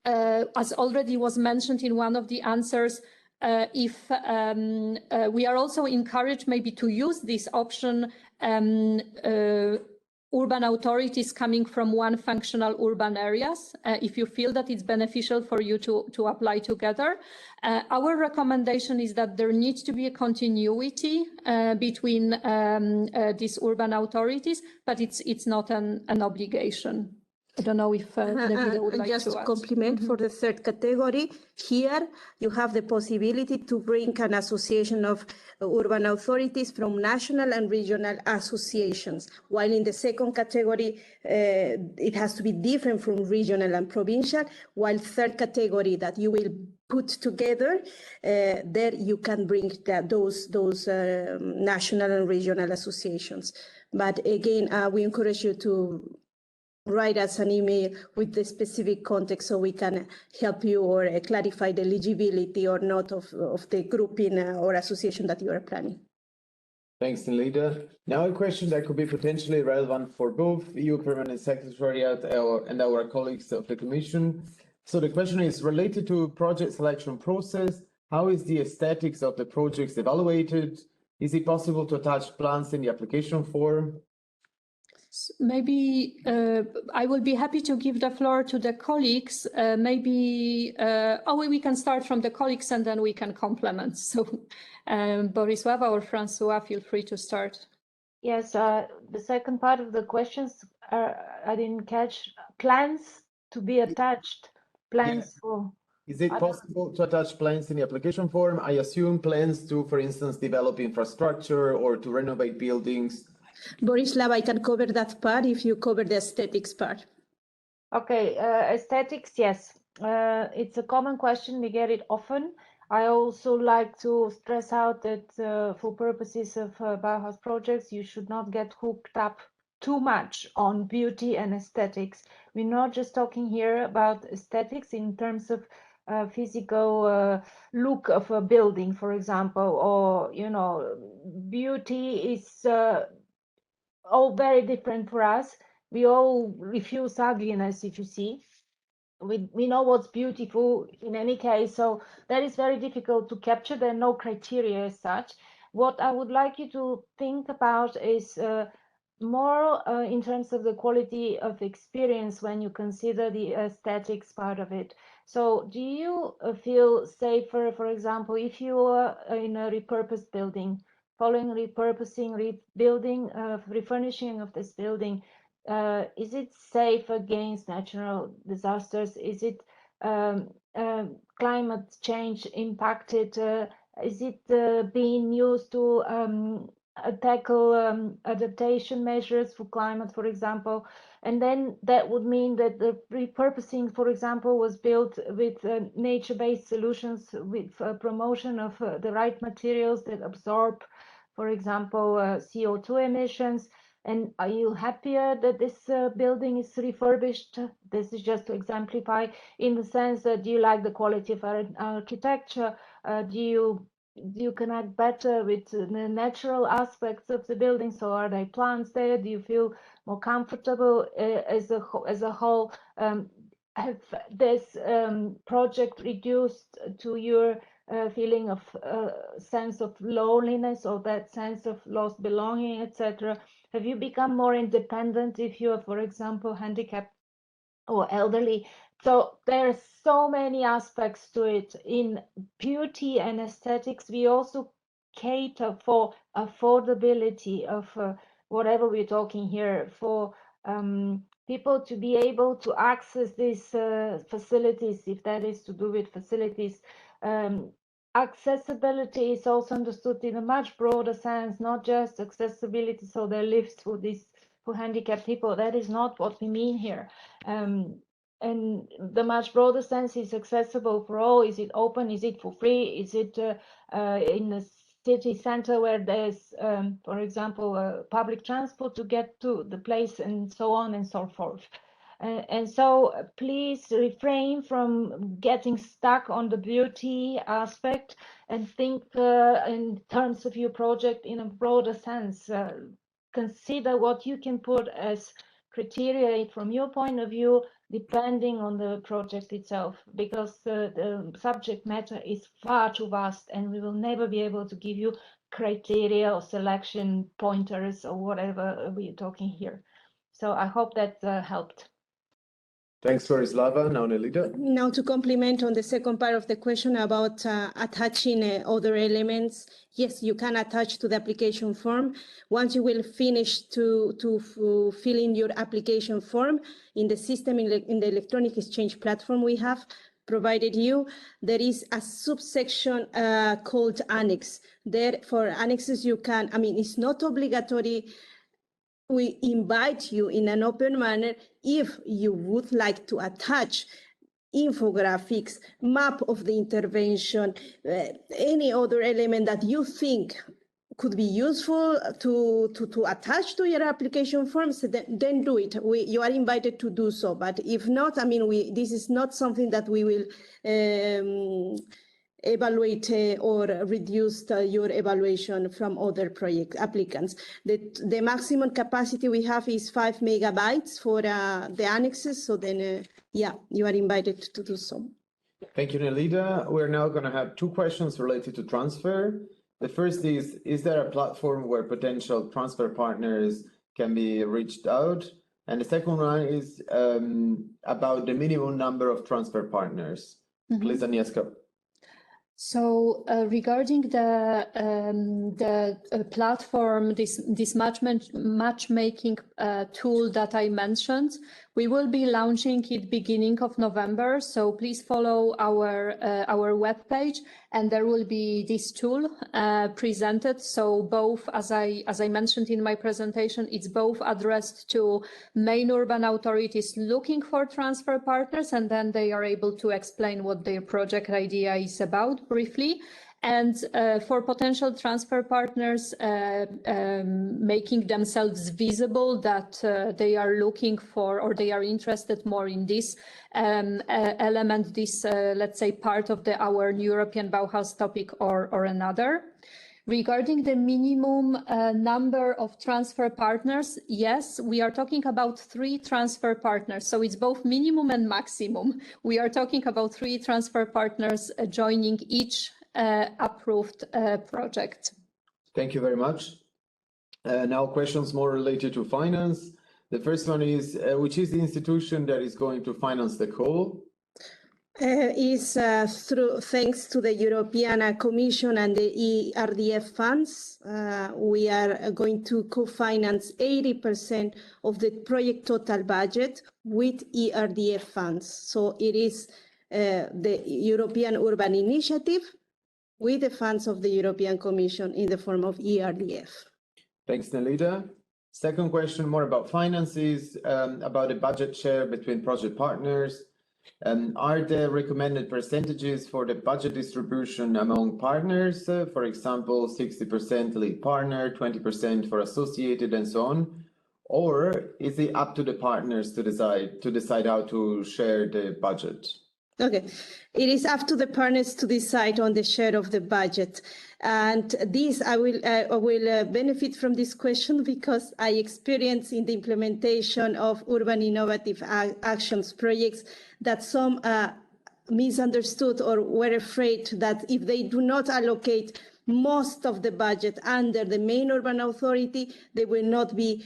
as already was mentioned in one of the answers, if we are also encouraged maybe to use this option, urban authorities coming from one functional urban areas, if you feel that it's beneficial for you to apply together. Our recommendation is that there needs to be a continuity between these urban authorities, but it's not an obligation. I don't know if Davide would like just to add. compliment for the third category. Here, you have the possibility to bring an association of urban authorities from national and regional associations, while in the second category, it has to be different from regional and provincial, while third category that you will put together, there you can bring those national and regional associations. But again, we encourage you to write us an email with the specific context so we can help you or clarify the eligibility or not of the grouping or association that you are planning. Thanks, Nelida. Now a question that could be potentially relevant for both EU Permanent Secretariat and our colleagues of the Commission. So the question is related to project selection process. How is the aesthetics of the projects evaluated? Is it possible to attach plans in the application form? Maybe I will be happy to give the floor to the colleagues. We can start from the colleagues and then we can complement. So Borisława or Francois, feel free to start. Yes, the second part of the questions, I didn't catch. Plans to be attached, plans for... Is it possible to attach plans in the application form? I assume plans to, for instance, develop infrastructure or to renovate buildings. Borisława, I can cover that part if you cover the aesthetics part. Okay, aesthetics, yes. It's a common question, we get it often. I also like to stress out that for purposes of Bauhaus projects, you should not get hooked up too much on beauty and aesthetics. We're not just talking here about aesthetics in terms of physical look of a building, for example, or, you know, beauty is all very different for us. We all refuse ugliness, if you see. We know what's beautiful in any case, so that is very difficult to capture. There are no criteria as such. What I would like you to think about is more in terms of the quality of experience when you consider the aesthetics part of it. So do you feel safer, for example, if you are in a repurposed building, following repurposing, rebuilding, refurnishing of this building, is it safe against natural disasters? Is it climate change impacted? Is it being used to tackle adaptation measures for climate, for example? And then that would mean that the repurposing, for example, was built with nature-based solutions, with promotion of the right materials that absorb, for example, CO2 emissions. And are you happier that this building is refurbished? This is just to exemplify in the sense that do you like the quality of architecture? Do you connect better with the natural aspects of the building? So are there plants there? Do you feel more comfortable as a whole? Have this project reduced to your feeling of sense of loneliness or that sense of lost belonging, etc.? Have you become more independent if you are, for example, handicapped or elderly? So there are so many aspects to it. In beauty and aesthetics, we also cater for affordability of whatever we're talking here, for people to be able to access these facilities, if that is to do with facilities. Accessibility is also understood in a much broader sense, not just accessibility, so there are lifts for handicapped people. That is not what we mean here. And the much broader sense is accessible for all. Is it open? Is it for free? Is it in a city center where there's, for example, public transport to get to the place, and so on and so forth. And so please refrain from getting stuck on the beauty aspect and think in terms of your project in a broader sense. Consider what you can put as criteria from your point of view, depending on the project itself, because the subject matter is far too vast and we will never be able to give you criteria or selection pointers or whatever we're talking here. So I hope that helped. Thanks, Slava. Now, Nelita. Now, to complement on the second part of the question about attaching other elements, yes, you can attach to the application form. Once you will finish to fill in your application form in the system, in the electronic exchange platform we have provided you, there is a subsection called Annex. There, for annexes, you can, it's not obligatory. We invite you in an open manner if you would like to attach infographics, map of the intervention, any other element that you think could be useful to attach to your application forms, then do it. You are invited to do so. But if not, this is not something that we will evaluate or reduce your evaluation from other project applicants. The maximum capacity we have is 5 megabytes for the annexes. So then, you are invited to do so. Thank you, Nelita. We're now going to have two questions related to transfer. The first is there a platform where potential transfer partners can be reached out? And the second one is about the minimum number of transfer partners. Please, Agnieszka. So regarding the platform, this matchmaking tool that I mentioned, we will be launching it beginning of November. So please follow our webpage, and there will be this tool presented. So both, as I mentioned in my presentation, it's both addressed to main urban authorities looking for transfer partners, and then they are able to explain what their project idea is about briefly. And for potential transfer partners, making themselves visible that they are looking for or they are interested more in this element, this, let's say, part of our European Bauhaus topic or another. Regarding the minimum number of transfer partners, yes, we are talking about 3 transfer partners. So it's both minimum and maximum. We are talking about 3 transfer partners joining each approved project. Thank you very much. Now questions more related to finance. The first one is, which is the institution that is going to finance the call? Thanks to the European Commission and the ERDF funds, we are going to co-finance 80% of the project total budget with ERDF funds. So it is the European Urban Initiative with the funds of the European Commission in the form of ERDF. Thanks, Nelita. Second question, more about finances, about the budget share between project partners. Are the recommended percentages for the budget distribution among partners, for example, 60% lead partner, 20% for associated, and so on? Or is it up to the partners to decide how to share the budget? Okay, it is up to the partners to decide on the share of the budget. And this, I will benefit from this question because I experienced in the implementation of urban innovative actions projects that some misunderstood or were afraid that if they do not allocate most of the budget under the main urban authority, they will not be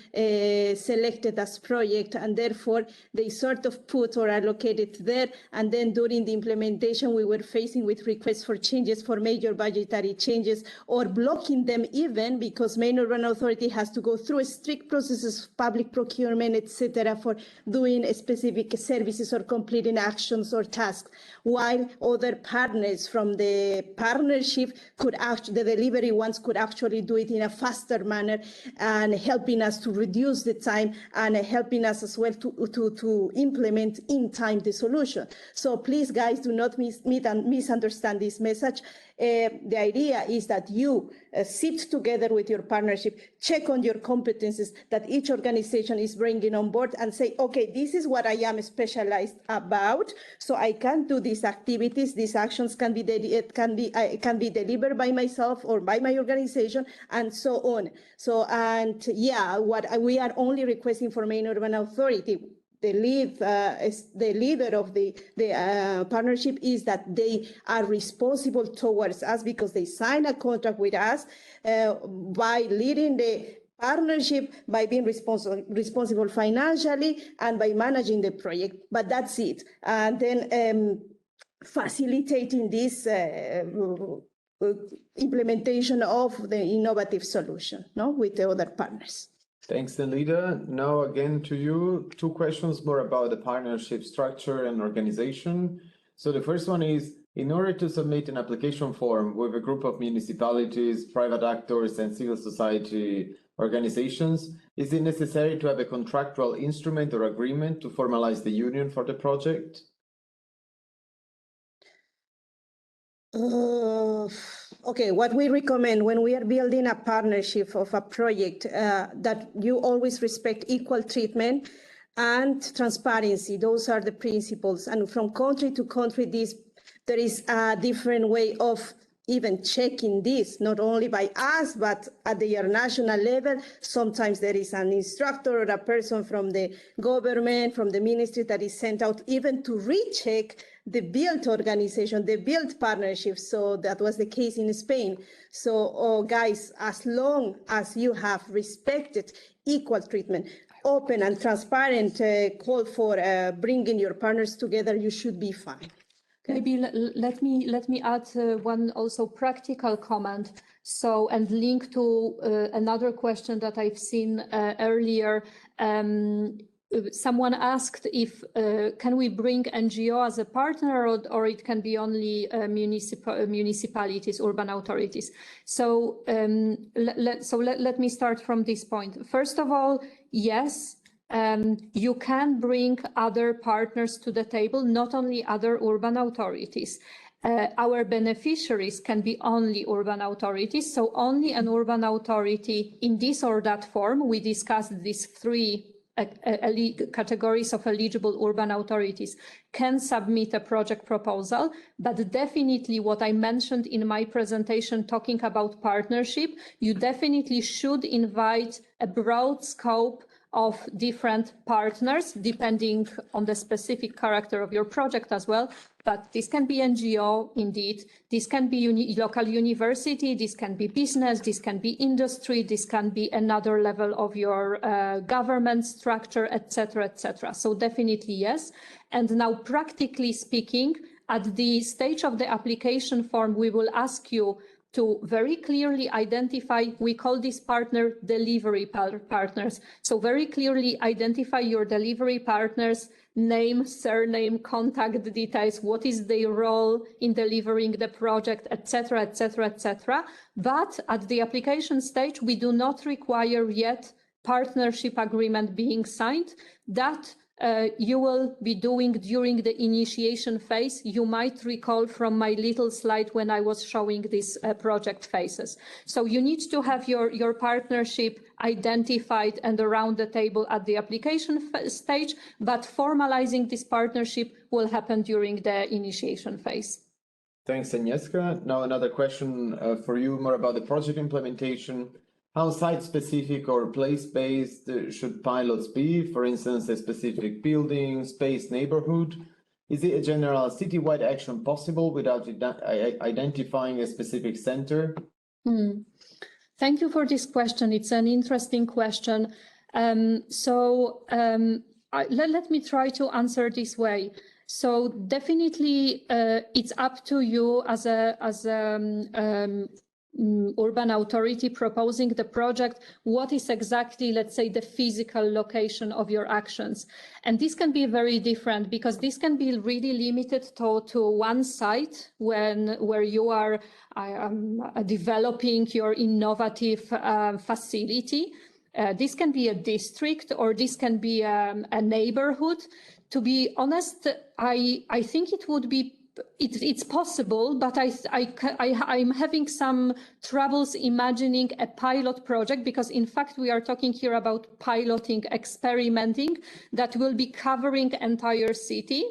selected as project, and therefore they sort of put or allocated there. And then during the implementation, we were facing with requests for changes, for major budgetary changes, or blocking them even because main urban authority has to go through strict processes, public procurement, etc., for doing specific services or completing actions or tasks, while other partners from the partnership could the delivery ones could actually do it in a faster manner and helping us to reduce the time and helping us as well to implement in time the solution. So please, guys, do not misunderstand this message. The idea is that you sit together with your partnership, check on your competencies that each organization is bringing on board and say, okay, this is what I am specialized about, so I can do these activities, these actions can be delivered by myself or by my organization, and so on. So, and yeah, what we are only requesting for main urban authority, the leader of the partnership, is that they are responsible towards us because they sign a contract with us by leading the partnership by being responsible financially and by managing the project, but that's it. And then facilitating this implementation of the innovative solution, no, with the other partners. Thanks, Nelida. Now again to you, 2 questions more about the partnership structure and organization. So the first one is, in order to submit an application form with a group of municipalities, private actors, and civil society organizations, is it necessary to have a contractual instrument or agreement to formalize the union for the project? Okay, what we recommend when we are building a partnership of a project, that you always respect equal treatment and transparency. Those are the principles. And from country to country, there is a different way of even checking this, not only by us, but at the national level. Sometimes there is an instructor or a person from the government, from the ministry that is sent out even to recheck the built organization, the built partnership. So that was the case in Spain. So guys, as long as you have respected equal treatment, open and transparent call for bringing your partners together, you should be fine. Maybe let me add one also practical comment. So, and link to another question that I've seen earlier. Someone asked if can we bring NGO as a partner, or it can be only municipalities, urban authorities. So let me start from this point. First of all, yes. You can bring other partners to the table, not only other urban authorities. Our beneficiaries can be only urban authorities, so only an urban authority in this or that form. We discussed these 3 categories of eligible urban authorities can submit a project proposal, but definitely what I mentioned in my presentation talking about partnership, you definitely should invite a broad scope of different partners, depending on the specific character of your project as well. But this can be NGO, indeed. This can be local university, this can be business, this can be industry, this can be another level of your government structure, etc., etc. So definitely yes. And now, practically speaking, at the stage of the application form, we will ask you to very clearly identify, we call this partner delivery partners. So very clearly identify your delivery partners, name, surname, contact details, what is their role in delivering the project, etc., etc., etc. But at the application stage, we do not require yet partnership agreement being signed. That you will be doing during the initiation phase. You might recall from my little slide when I was showing these project phases. So you need to have your partnership identified and around the table at the application stage, but formalizing this partnership will happen during the initiation phase. Thanks, Agnieszka. Now another question for you, more about the project implementation. How site-specific or place-based should pilots be? For instance, a specific building, space, neighborhood. Is it a general citywide action possible without identifying a specific center? Thank you for this question. It's an interesting question. Let me try to answer this way. So definitely, it's up to you as a urban authority proposing the project, what is exactly, let's say, the physical location of your actions. And this can be very different, because this can be really limited to one site where you are developing your innovative facility. This can be a district, or this can be a neighborhood. To be honest, I think it would be it's possible, but I'm having some troubles imagining a pilot project, because in fact we are talking here about piloting, experimenting that will be covering entire city.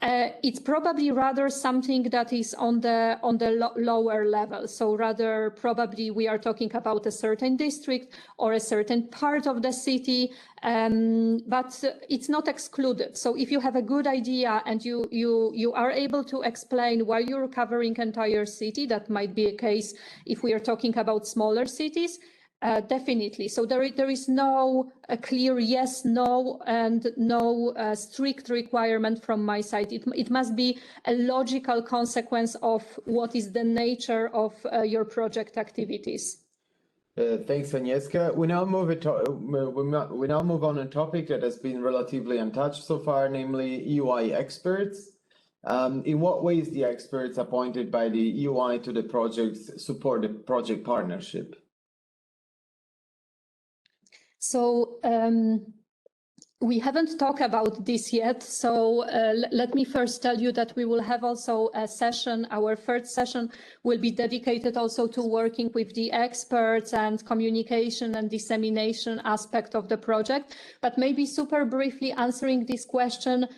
It's probably rather something that is on the lower level. So rather probably we are talking about a certain district or a certain part of the city, but it's not excluded. So if you have a good idea and you are able to explain why you're covering entire city, that might be a case if we are talking about smaller cities. Definitely. So there is no clear yes, no, and no strict requirement from my side. It must be a logical consequence of what is the nature of your project activities. Thanks, Agnieszka. We now move on a topic that has been relatively untouched so far, namely EUI experts. In what ways the experts appointed by the EUI to the projects support the project partnership? So we haven't talked about this yet. So let me first tell you that we will have also a session. Our third session will be dedicated also to working with the experts and communication and dissemination aspect of the project. But maybe super briefly answering this question,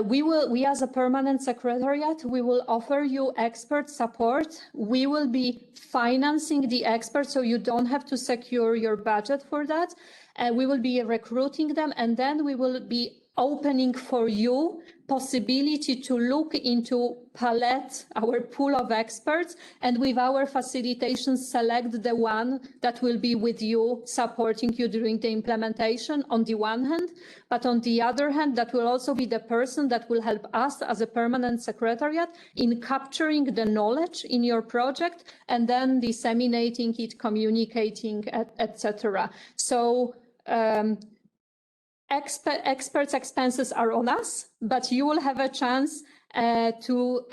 we as a permanent secretariat, we will offer you expert support. We will be financing the experts, so you don't have to secure your budget for that. We will be recruiting them, and then we will be opening for you possibility to look into palette, our pool of experts, and with our facilitation select the one that will be with you, supporting you during the implementation on the one hand, but on the other hand, that will also be the person that will help us as a permanent secretariat in capturing the knowledge in your project and then disseminating it, communicating, etc. So experts' expenses are on us, but you will have a chance to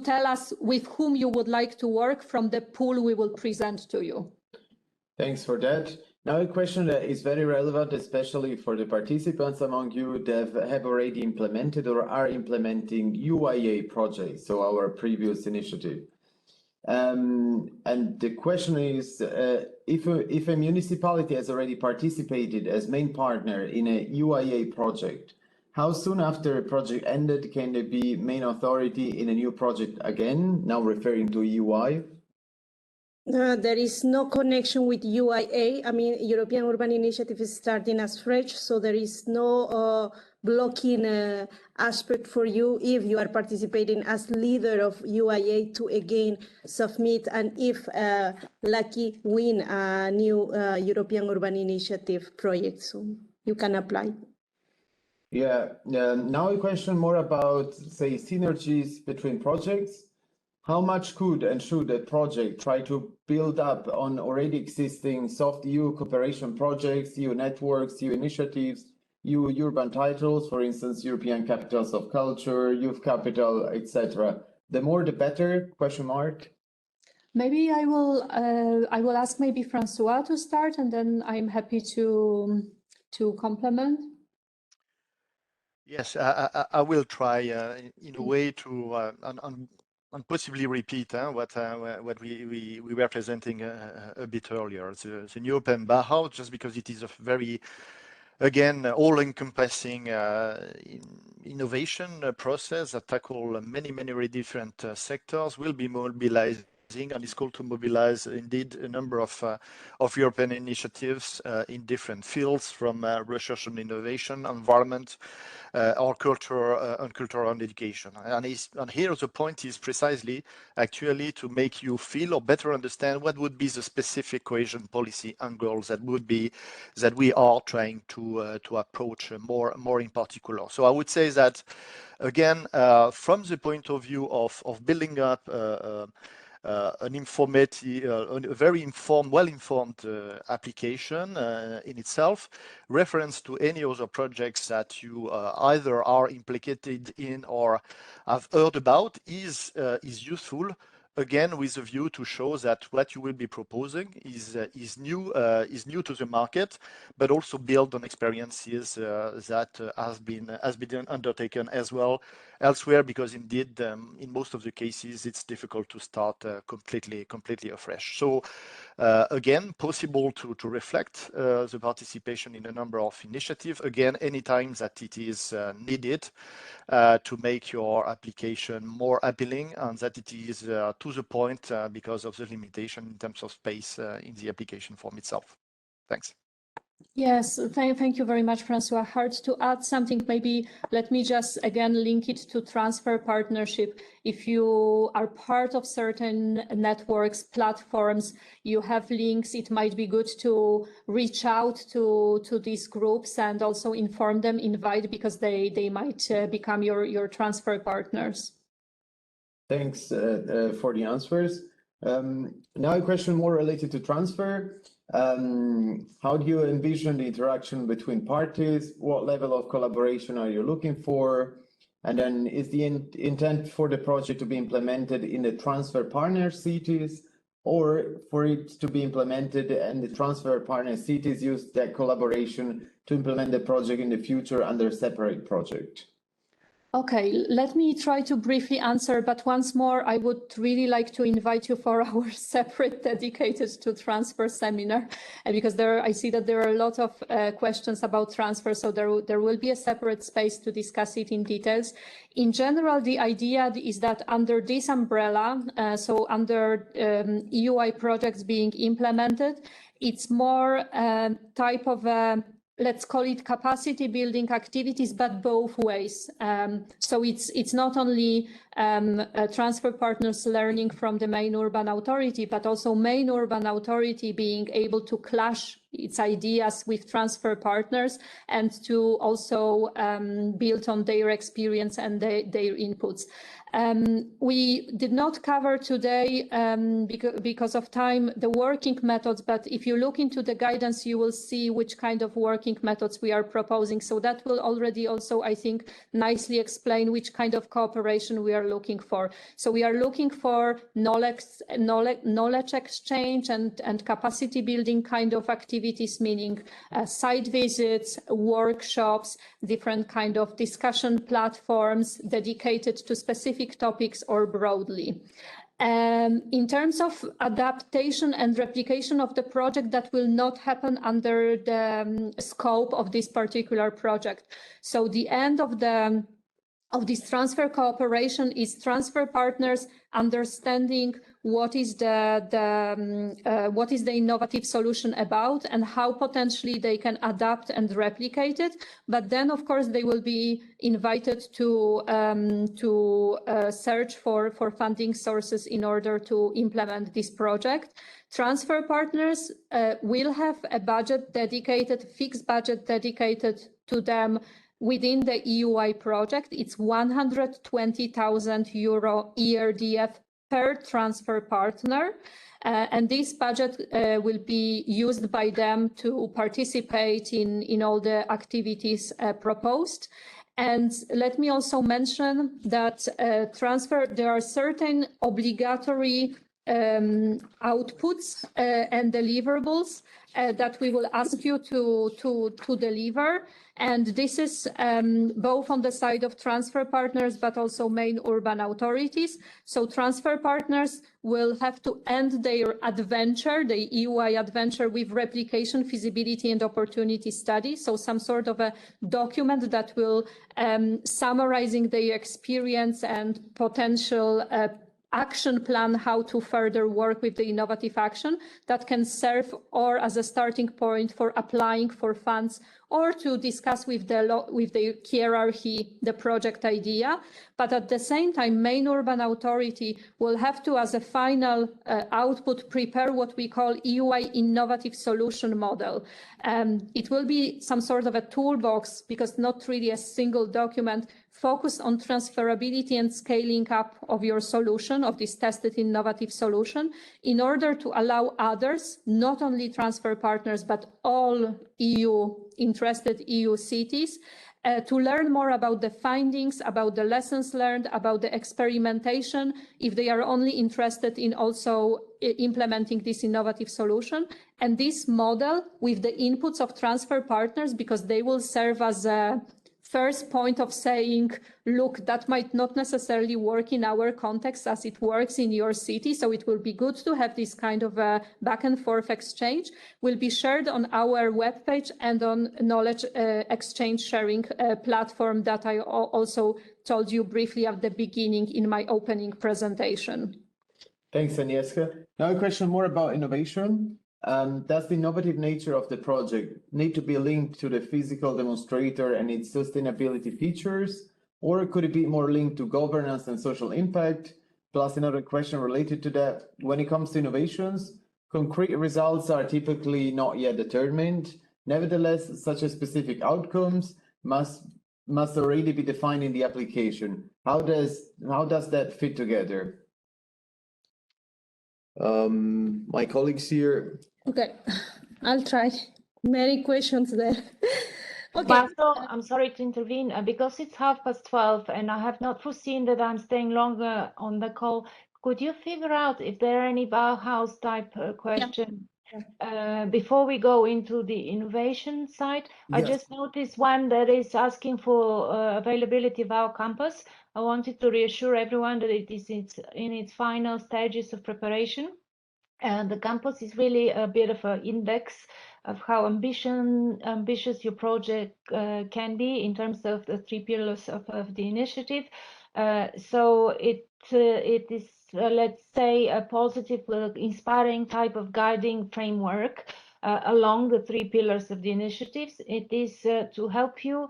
tell us with whom you would like to work from the pool we will present to you. Thanks for that. Now a question that is very relevant, especially for the participants among you that have already implemented or are implementing UIA projects, so our previous initiative. And the question is, if a municipality has already participated as main partner in a UIA project, how soon after a project ended can they be main authority in a new project again, now referring to UI? There is no connection with UIA. I mean, European Urban Initiative is starting as fresh, so there is no blocking aspect for you if you are participating as leader of UIA to again submit and if lucky win a new European Urban Initiative project. So you can apply. Yeah, now a question more about, say, synergies between projects. How much could and should a project try to build up on already existing soft EU cooperation projects, EU networks, EU initiatives, EU urban titles, for instance, European Capitals of Culture, Youth Capital, etc. The more the better, question mark? Maybe I will ask maybe Francois to start, and then I'm happy to complement. Yes, I will try in a way to and possibly repeat what we were presenting a bit earlier. The European Bauhaus, just because it is a very, again, all-encompassing innovation process that tackle many different sectors, will be mobilizing and is called to mobilize indeed a number of European initiatives in different fields, from research and innovation, environment, or culture and education. And here the point is precisely actually to make you feel or better understand what would be the specific cohesion policy and goals that we are trying to approach more in particular. So I would say that again, from the point of view of building up an informative, a very informed, well-informed application in itself, reference to any other projects that you either are implicated in or have heard about is useful. Again, with a view to show that what you will be proposing is new to the market, but also build on experiences that has been undertaken as well elsewhere, because indeed in most of the cases it's difficult to start completely afresh. So again, possible to reflect the participation in a number of initiatives, again anytime that it is needed to make your application more appealing, and that it is to the point because of the limitation in terms of space in the application form itself. Thanks. Yes, thank you very much, Francois. Hard to add something. Maybe let me just again link it to transfer partnership. If you are part of certain networks, platforms, you have links, it might be good to reach out to these groups and also inform them, invite, because they might become your transfer partners. Thanks for the answers. Now a question more related to transfer. How do you envision the interaction between parties? What level of collaboration are you looking for? And then is the intent for the project to be implemented in the transfer partner cities, or for it to be implemented and the transfer partner cities use that collaboration to implement the project in the future under a separate project? Okay, let me try to briefly answer, but once more, I would really like to invite you for our separate dedicated to transfer seminar, because I see that there are a lot of questions about transfer, so there will be a separate space to discuss it in details. In general, the idea is that under this umbrella, so under EUI projects being implemented, it's more type of let's call it capacity building activities, but both ways. So it's not only transfer partners learning from the main urban authority, but also main urban authority being able to clash its ideas with transfer partners and to also build on their experience and their inputs. We did not cover today, because of time, the working methods, but if you look into the guidance, you will see which kind of working methods we are proposing. So that will already also, I think, nicely explain which kind of cooperation we are looking for. So we are looking for knowledge exchange and capacity building kind of activities, meaning site visits, workshops, different kind of discussion platforms dedicated to specific topics or broadly. In terms of adaptation and replication of the project, that will not happen under the scope of this particular project. So the end of this transfer cooperation is transfer partners understanding what is the innovative solution about and how potentially they can adapt and replicate it. But then, of course, they will be invited to search for funding sources in order to implement this project. Transfer partners will have a budget dedicated, fixed budget dedicated to them within the EUI project. It's 120,000 euro ERDF per transfer partner. And this budget will be used by them to participate in all the activities proposed. And let me also mention that there are certain obligatory outputs and deliverables that we will ask you to deliver. And this is both on the side of transfer partners, but also main urban authorities. So transfer partners will have to end their adventure, the EUI adventure, with replication, feasibility and opportunity study. So some sort of a document that will summarizing their experience and potential action plan, how to further work with the innovative action that can serve or as a starting point for applying for funds or to discuss with the hierarchy the project idea. But at the same time, main urban authority will have to, as a final output, prepare what we call EUI innovative solution model. It will be some sort of a toolbox, because not really a single document, focused on transferability and scaling up of your solution, of this tested innovative solution, in order to allow others, not only transfer partners, but all interested EU cities, to learn more about the findings, about the lessons learned, about the experimentation, if they are only interested in also implementing this innovative solution. And this model, with the inputs of transfer partners, because they will serve as a first point of saying, look, that might not necessarily work in our context as it works in your city. So it will be good to have this kind of a back and forth exchange, will be shared on our webpage and on knowledge exchange sharing platform that I also told you briefly at the beginning in my opening presentation. Thanks, Agnieszka. Now a question more about innovation. does the innovative nature of the project need to be linked to the physical demonstrator and its sustainability features, or could it be more linked to governance and social impact? Plus another question related to that, when it comes to innovations, concrete results are typically not yet determined. Nevertheless, such as specific outcomes must already be defined in the application. How does that fit together? My colleagues here. Okay, I'll try. Many questions there. Okay. Marco, I'm sorry to intervene because it's 12:30 and I have not foreseen that I'm staying longer on the call. Could you figure out if there are any Bauhaus type question before we go into the innovation side? I Yes. just noticed one that is asking for availability of our campus. I wanted to reassure everyone that it is in its final stages of preparation. And the campus is really a bit of an index of how ambitious your project can be in terms of the 3 pillars of the initiative. So it is, let's say, a positive, inspiring type of guiding framework along the 3 pillars of the initiatives. It is to help you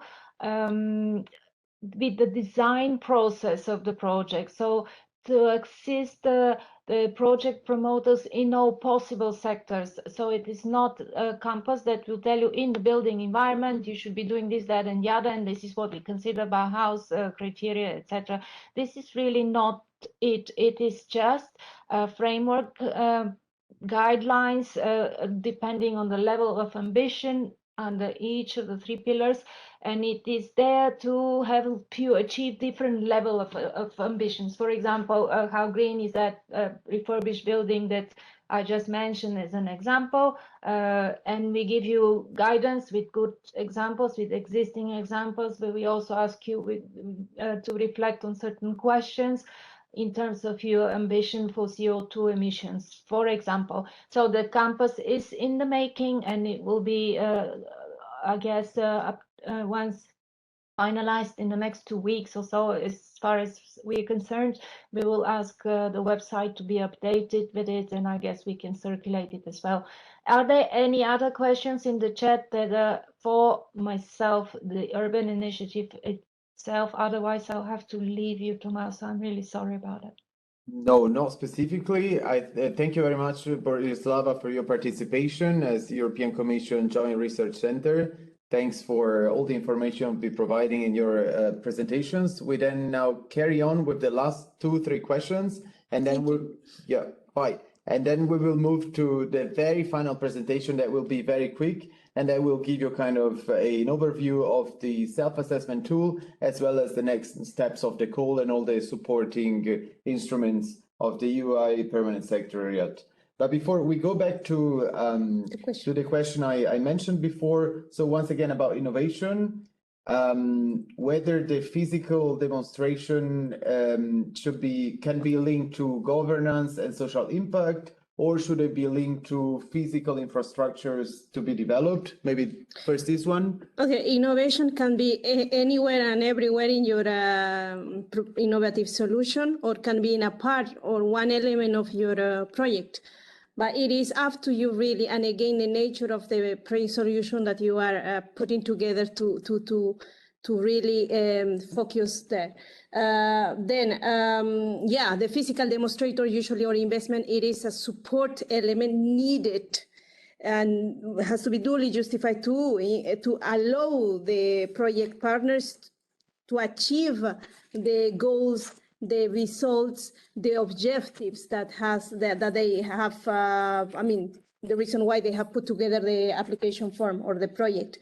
with the design process of the project. So to assist the project promoters in all possible sectors. So it is not a campus that will tell you in the building environment, you should be doing this, that, and the other, and this is what we consider Bauhaus criteria, etc. This is really not it. It is just a framework, guidelines, depending on the level of ambition under each of the 3 pillars, and it is there to help you achieve different level of ambitions. For example, how green is that refurbished building that I just mentioned as an example, and we give you guidance with good examples, with existing examples, but we also ask you to reflect on certain questions in terms of your ambition for CO2 emissions, for example. So the campus is in the making, and it will be, I guess, once finalized in the next 2 weeks or so. As far as we're concerned, we will ask the website to be updated with it, and I guess we can circulate it as well. Are there any other questions in the chat that for myself, the urban initiative itself? Otherwise, I'll have to leave you, Tomas. I'm really sorry about it. No, not specifically. I thank you very much, Borislava, for your participation as European Commission Joint Research Center. Thanks for all the information you'll be providing in your presentations. We then now carry on with the last 2-3 questions, and then and then we will move to the very final presentation that will be very quick, and that will give you kind of an overview of the self-assessment tool, as well as the next steps of the call and all the supporting instruments of the UI Permanent Secretariat. But before we go back to the question I mentioned before, so once again about innovation, whether the physical demonstration can be linked to governance and social impact, or should it be linked to physical infrastructures to be developed? Maybe first this one. Okay, innovation can be anywhere and everywhere in your innovative solution, or can be in a part or one element of your project. But it is up to you really, and again, the nature of the project solution that you are putting together to really focus there. The physical demonstrator usually or investment, it is a support element needed and has to be duly justified to allow the project partners to achieve the goals, the results, the objectives that they have. I mean, the reason why they have put together the application form or the project.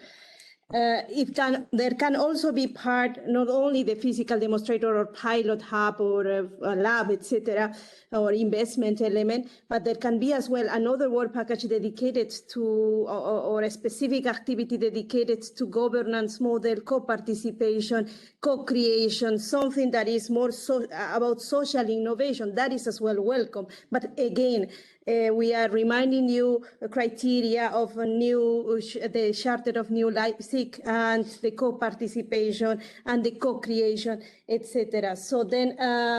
There can also be part, not only the physical demonstrator or pilot hub or a lab, etc., or investment element, but there can be as well another work package dedicated to, or a specific activity dedicated to governance model, co-participation, co-creation, something that is more about social innovation. That is as well welcome. But again, we are reminding you criteria of the Charter of New Leipzig and the co-participation and the co-creation, etc. So then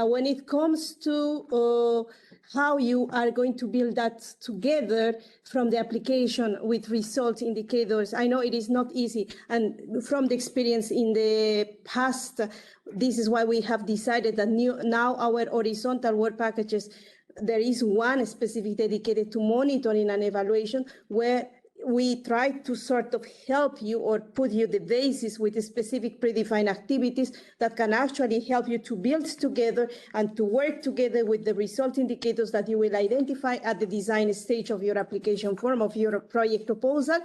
when it comes to how you are going to build that together from the application with result indicators. I know it is not easy, and from the experience in the past, this is why we have decided that now our horizontal work packages, there is one specific dedicated to monitoring and evaluation, where we try to sort of help you or put you the basis with specific predefined activities that can actually help you to build together and to work together with the result indicators that you will identify at the design stage of your application form of your project proposal,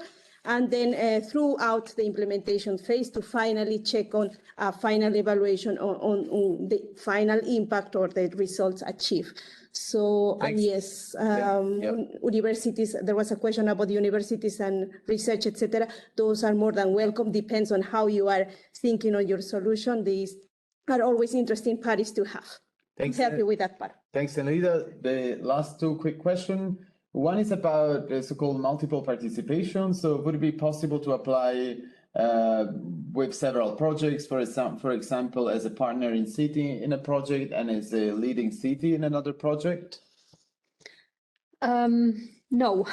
and then throughout the implementation phase to finally check on a final evaluation on the final impact or the results achieved. So yes, universities, there was a question about universities and research, etc. Those are more than welcome, depends on how you are thinking on your solution. These are always interesting parties to have. Thanks. Help you with that part. Thanks, Enelida. The last two quick questions. One is about the so-called multiple participation. So would it be possible to apply with several projects, for example, as a partner in city in a project and as a leading city in another project? No,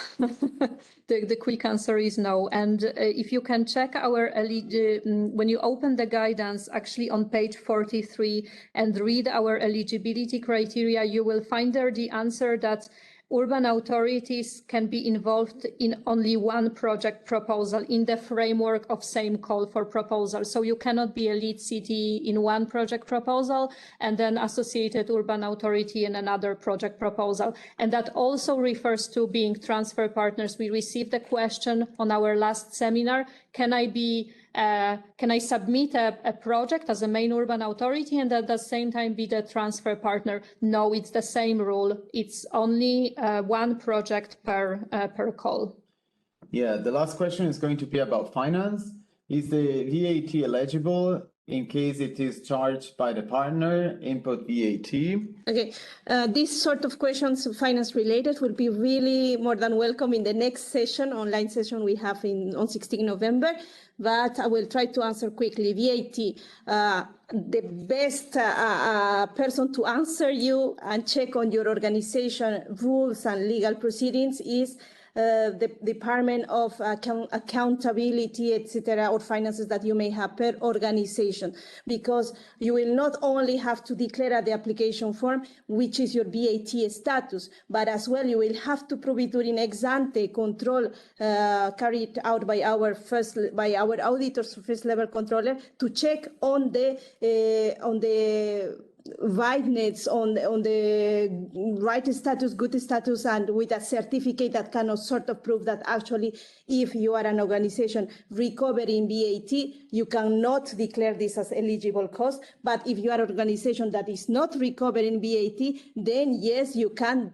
the quick answer is no. And if you can check our, when you open the guidance, actually on page 43 and read our eligibility criteria, you will find there the answer that urban authorities can be involved in only one project proposal in the framework of same call for proposal. So you cannot be a lead city in one project proposal and then associated urban authority in another project proposal. And that also refers to being transfer partners. We received a question on our last seminar. Can I submit a project as a main urban authority and at the same time be the transfer partner? No, it's the same rule. It's only one project per call. Yeah, the last question is going to be about finance. Is the VAT eligible in case it is charged by the partner, input VAT? Okay, these sort of questions, finance related, will be really more than welcome in the next session, online session we have on 16 November. But I will try to answer quickly. VAT, the best person to answer you and check on your organization rules and legal proceedings is the Department of Accountability, etc., or finances that you may have per organization, because you will not only have to declare at the application form which is your VAT status, but as well you will have to prove it during ex-ante control carried out by our auditors, first level controller, to check on the rightness, on the right status, good status, and with a certificate that cannot sort of prove that actually, if you are an organization recovering VAT, you cannot declare this as eligible cost. But if you are an organization that is not recovering VAT, then yes, you can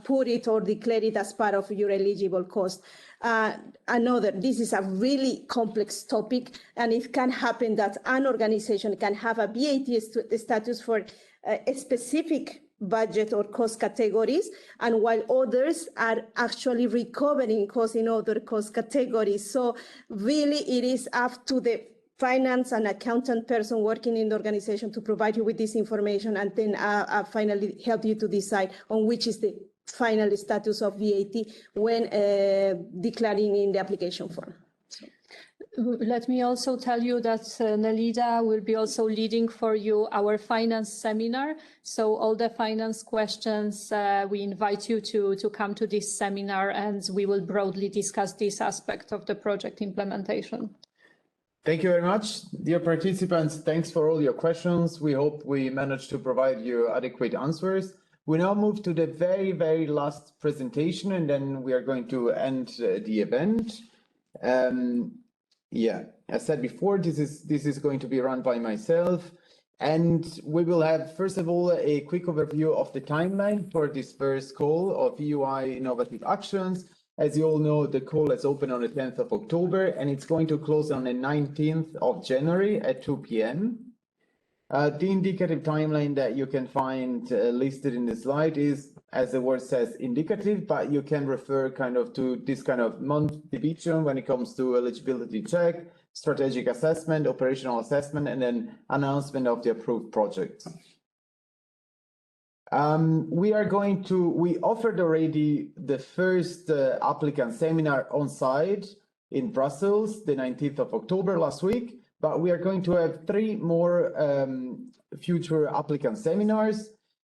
put it or declare it as part of your eligible cost. This is a really complex topic, and it can happen that an organization can have a VAT status for a specific budget or cost categories, and while others are actually recovering costs in other cost categories. So really it is up to the finance and accountant person working in the organization to provide you with this information, and then finally help you to decide on which is the final status of VAT when declaring in the application form. Let me also tell you that Nelida will be also leading for you our finance seminar. So all the finance questions, we invite you to come to this seminar, and we will broadly discuss this aspect of the project implementation. Thank you very much. Dear participants, thanks for all your questions. We hope we managed to provide you adequate answers. We now move to the very, very last presentation, and then we are going to end the event. As said before, this is going to be run by myself, and we will have, first of all, a quick overview of the timeline for this first call of EUI Innovative Actions. As you all know, the call is open on the 10th of October, and it's going to close on the 19th of January at 2 p.m. The indicative timeline that you can find listed in the slide is, as the word says, indicative, but you can refer kind of to this kind of month division when it comes to eligibility check, strategic assessment, operational assessment, and then announcement of the approved projects. We offered already the first applicant seminar on site in Brussels, the 19th of October last week, but we are going to have 3 more future applicant seminars.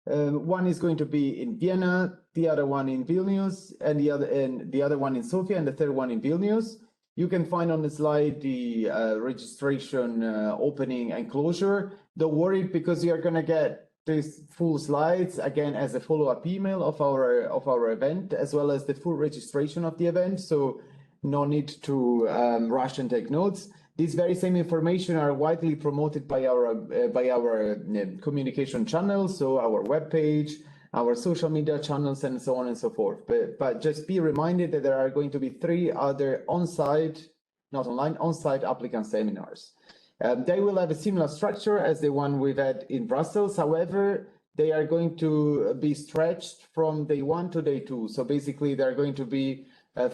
One is going to be in Vienna, the other one in Vilnius, and the other one in Sofia, and the third one in Vilnius. You can find on the slide the registration opening and closure. Don't worry, because you are going to get these full slides again as a follow-up email of our event, as well as the full registration of the event. So no need to rush and take notes. These very same information are widely promoted by our communication channels, so our webpage, our social media channels, and so on and so forth. But just be reminded that there are going to be 3 other on-site, not online, on-site applicant seminars. They will have a similar structure as the one we've had in Brussels. However, they are going to be stretched from day 1 to day 2. So basically, they're going to be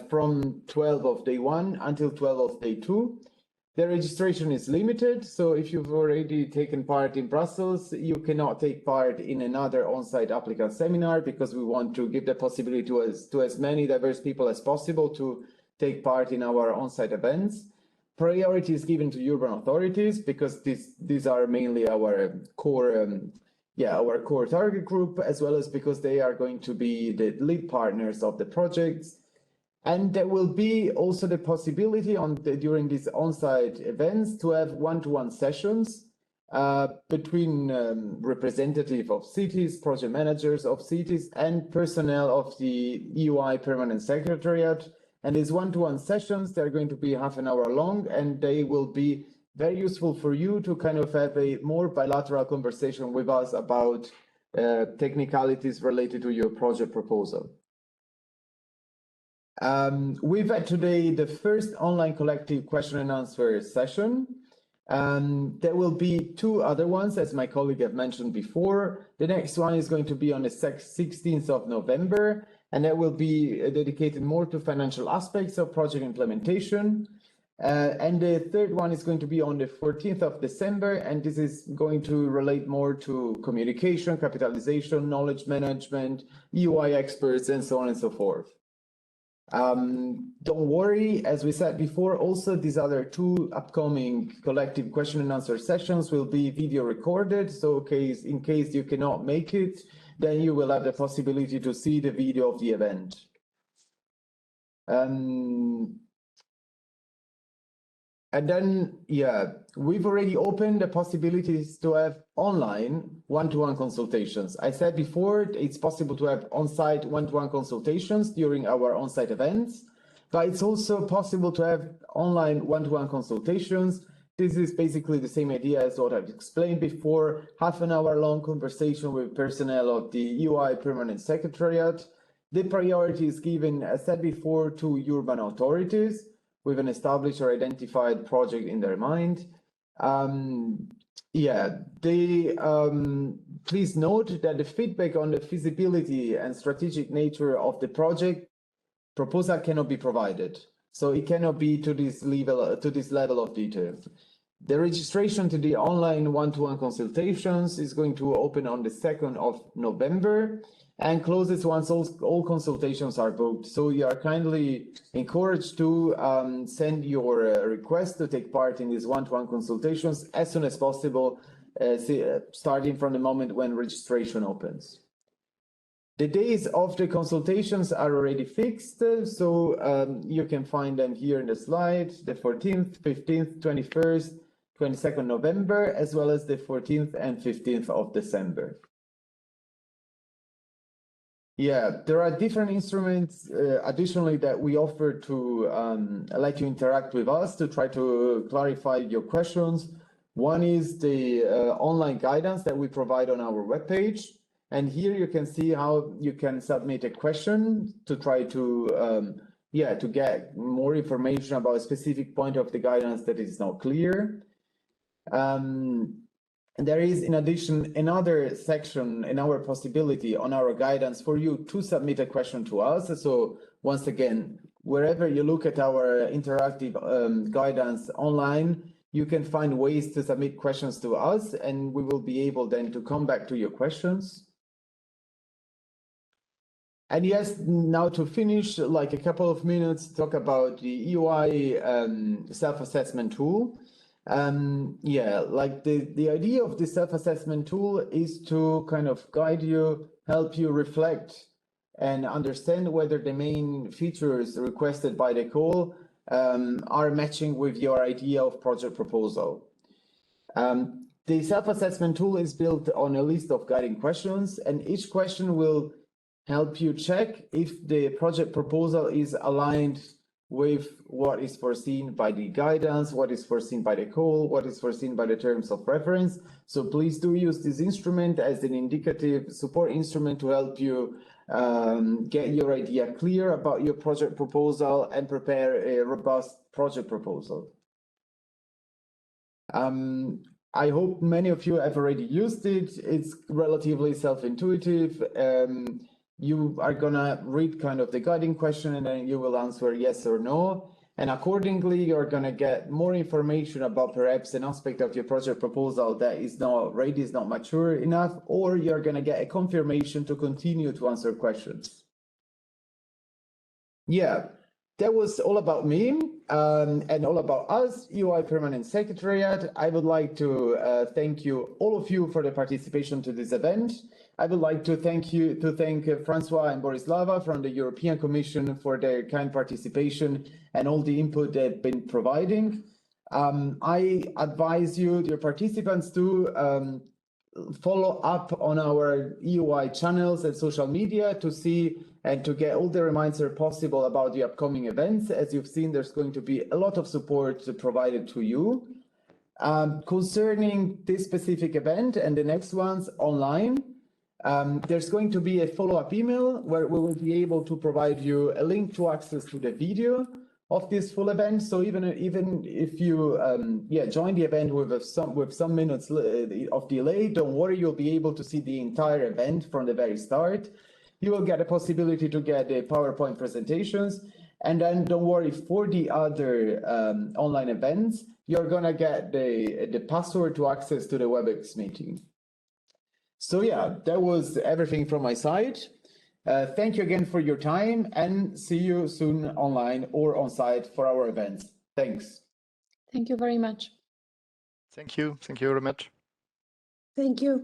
from 12 of day 1 until 12 of day 2. The registration is limited, so if you've already taken part in Brussels, you cannot take part in another on-site applicant seminar, because we want to give the possibility to as many diverse people as possible to take part in our on-site events. Priority is given to urban authorities, because these are mainly our core target group, as well as because they are going to be the lead partners of the projects. And there will be also the possibility during these on-site events to have one-to-one sessions between representatives of cities, project managers of cities, and personnel of the EUI Permanent Secretariat. And these one-to-one sessions, they're going to be half an hour long, and they will be very useful for you to kind of have a more bilateral conversation with us about technicalities related to your project proposal. We've had today the first online collective question and answer session. There will be 2 other ones, as my colleague have mentioned before. The next one is going to be on the 16th of November, and that will be dedicated more to financial aspects of project implementation. And the third one is going to be on the 14th of December, and this is going to relate more to communication, capitalization, knowledge management, EUI experts, and so on and so forth. Don't worry, as we said before, also these other 2 upcoming collective question and answer sessions will be video recorded. So in case you cannot make it, then you will have the possibility to see the video of the event. And then, we've already opened the possibilities to have online one-to-one consultations. I said before, it's possible to have on-site one-to-one consultations during our on-site events, but it's also possible to have online one-to-one consultations. This is basically the same idea as what I've explained before, half an hour long conversation with personnel of the EUI Permanent Secretariat. The priority is given, as said before, to urban authorities with an established or identified project in their mind. Please note that the feedback on the feasibility and strategic nature of the project proposal cannot be provided. So it cannot be to this level of detail. The registration to the online one-to-one consultations is going to open on the 2nd of November and closes once all consultations are booked. So you are kindly encouraged to send your request to take part in these one-to-one consultations as soon as possible, starting from the moment when registration opens. The days of the consultations are already fixed, so you can find them here in the slide, the 14th, 15th, 21st, 22nd November, as well as the 14th and 15th of December. There are different instruments additionally that we offer to let you interact with us to try to clarify your questions. One is the online guidance that we provide on our webpage. And here you can see how you can submit a question to try to get more information about a specific point of the guidance that is not clear. And there is, in addition, another section in our possibility on our guidance for you to submit a question to us. So once again, wherever you look at our interactive guidance online, you can find ways to submit questions to us, and we will be able then to come back to your questions. And yes, now to finish, like a couple of minutes, talk about the EY self-assessment tool. Yeah, like the idea of the self-assessment tool is to kind of guide you, help you reflect and understand whether the main features requested by the call are matching with your idea of project proposal. The self-assessment tool is built on a list of guiding questions, and each question will help you check if the project proposal is aligned with what is foreseen by the guidance, what is foreseen by the call, what is foreseen by the terms of reference. So please do use this instrument as an indicative support instrument to help you get your idea clear about your project proposal and prepare a robust project proposal. I hope many of you have already used it. It's relatively self-intuitive. You are gonna read kind of the guiding question and then you will answer yes or no. And accordingly, you're gonna get more information about perhaps an aspect of your project proposal that is not ready, is not mature enough, or you're gonna get a confirmation to continue to answer questions. Yeah, that was all about me and all about us, UI Permanent Secretariat. I would like to thank you, all of you, for the participation to this event. I would like to thank Francois and Borislava from the European Commission for their kind participation and all the input they've been providing. I advise you, dear participants, to follow up on our EUI channels and social media to see and to get all the reminders possible about the upcoming events. As you've seen, there's going to be a lot of support provided to you. Concerning this specific event and the next ones online, there's going to be a follow-up email where we will be able to provide you a link to access to the video of this full event. So even if you join the event with some minutes of delay, don't worry, you'll be able to see the entire event from the very start. You will get a possibility to get the PowerPoint presentations, and then don't worry, for the other online events, you're gonna get the password to access to the WebEx meeting. So yeah, that was everything from my side. Thank you again for your time, and see you soon online or on site for our events. Thanks. Thank you very much. Thank you. Thank you very much. Thank you.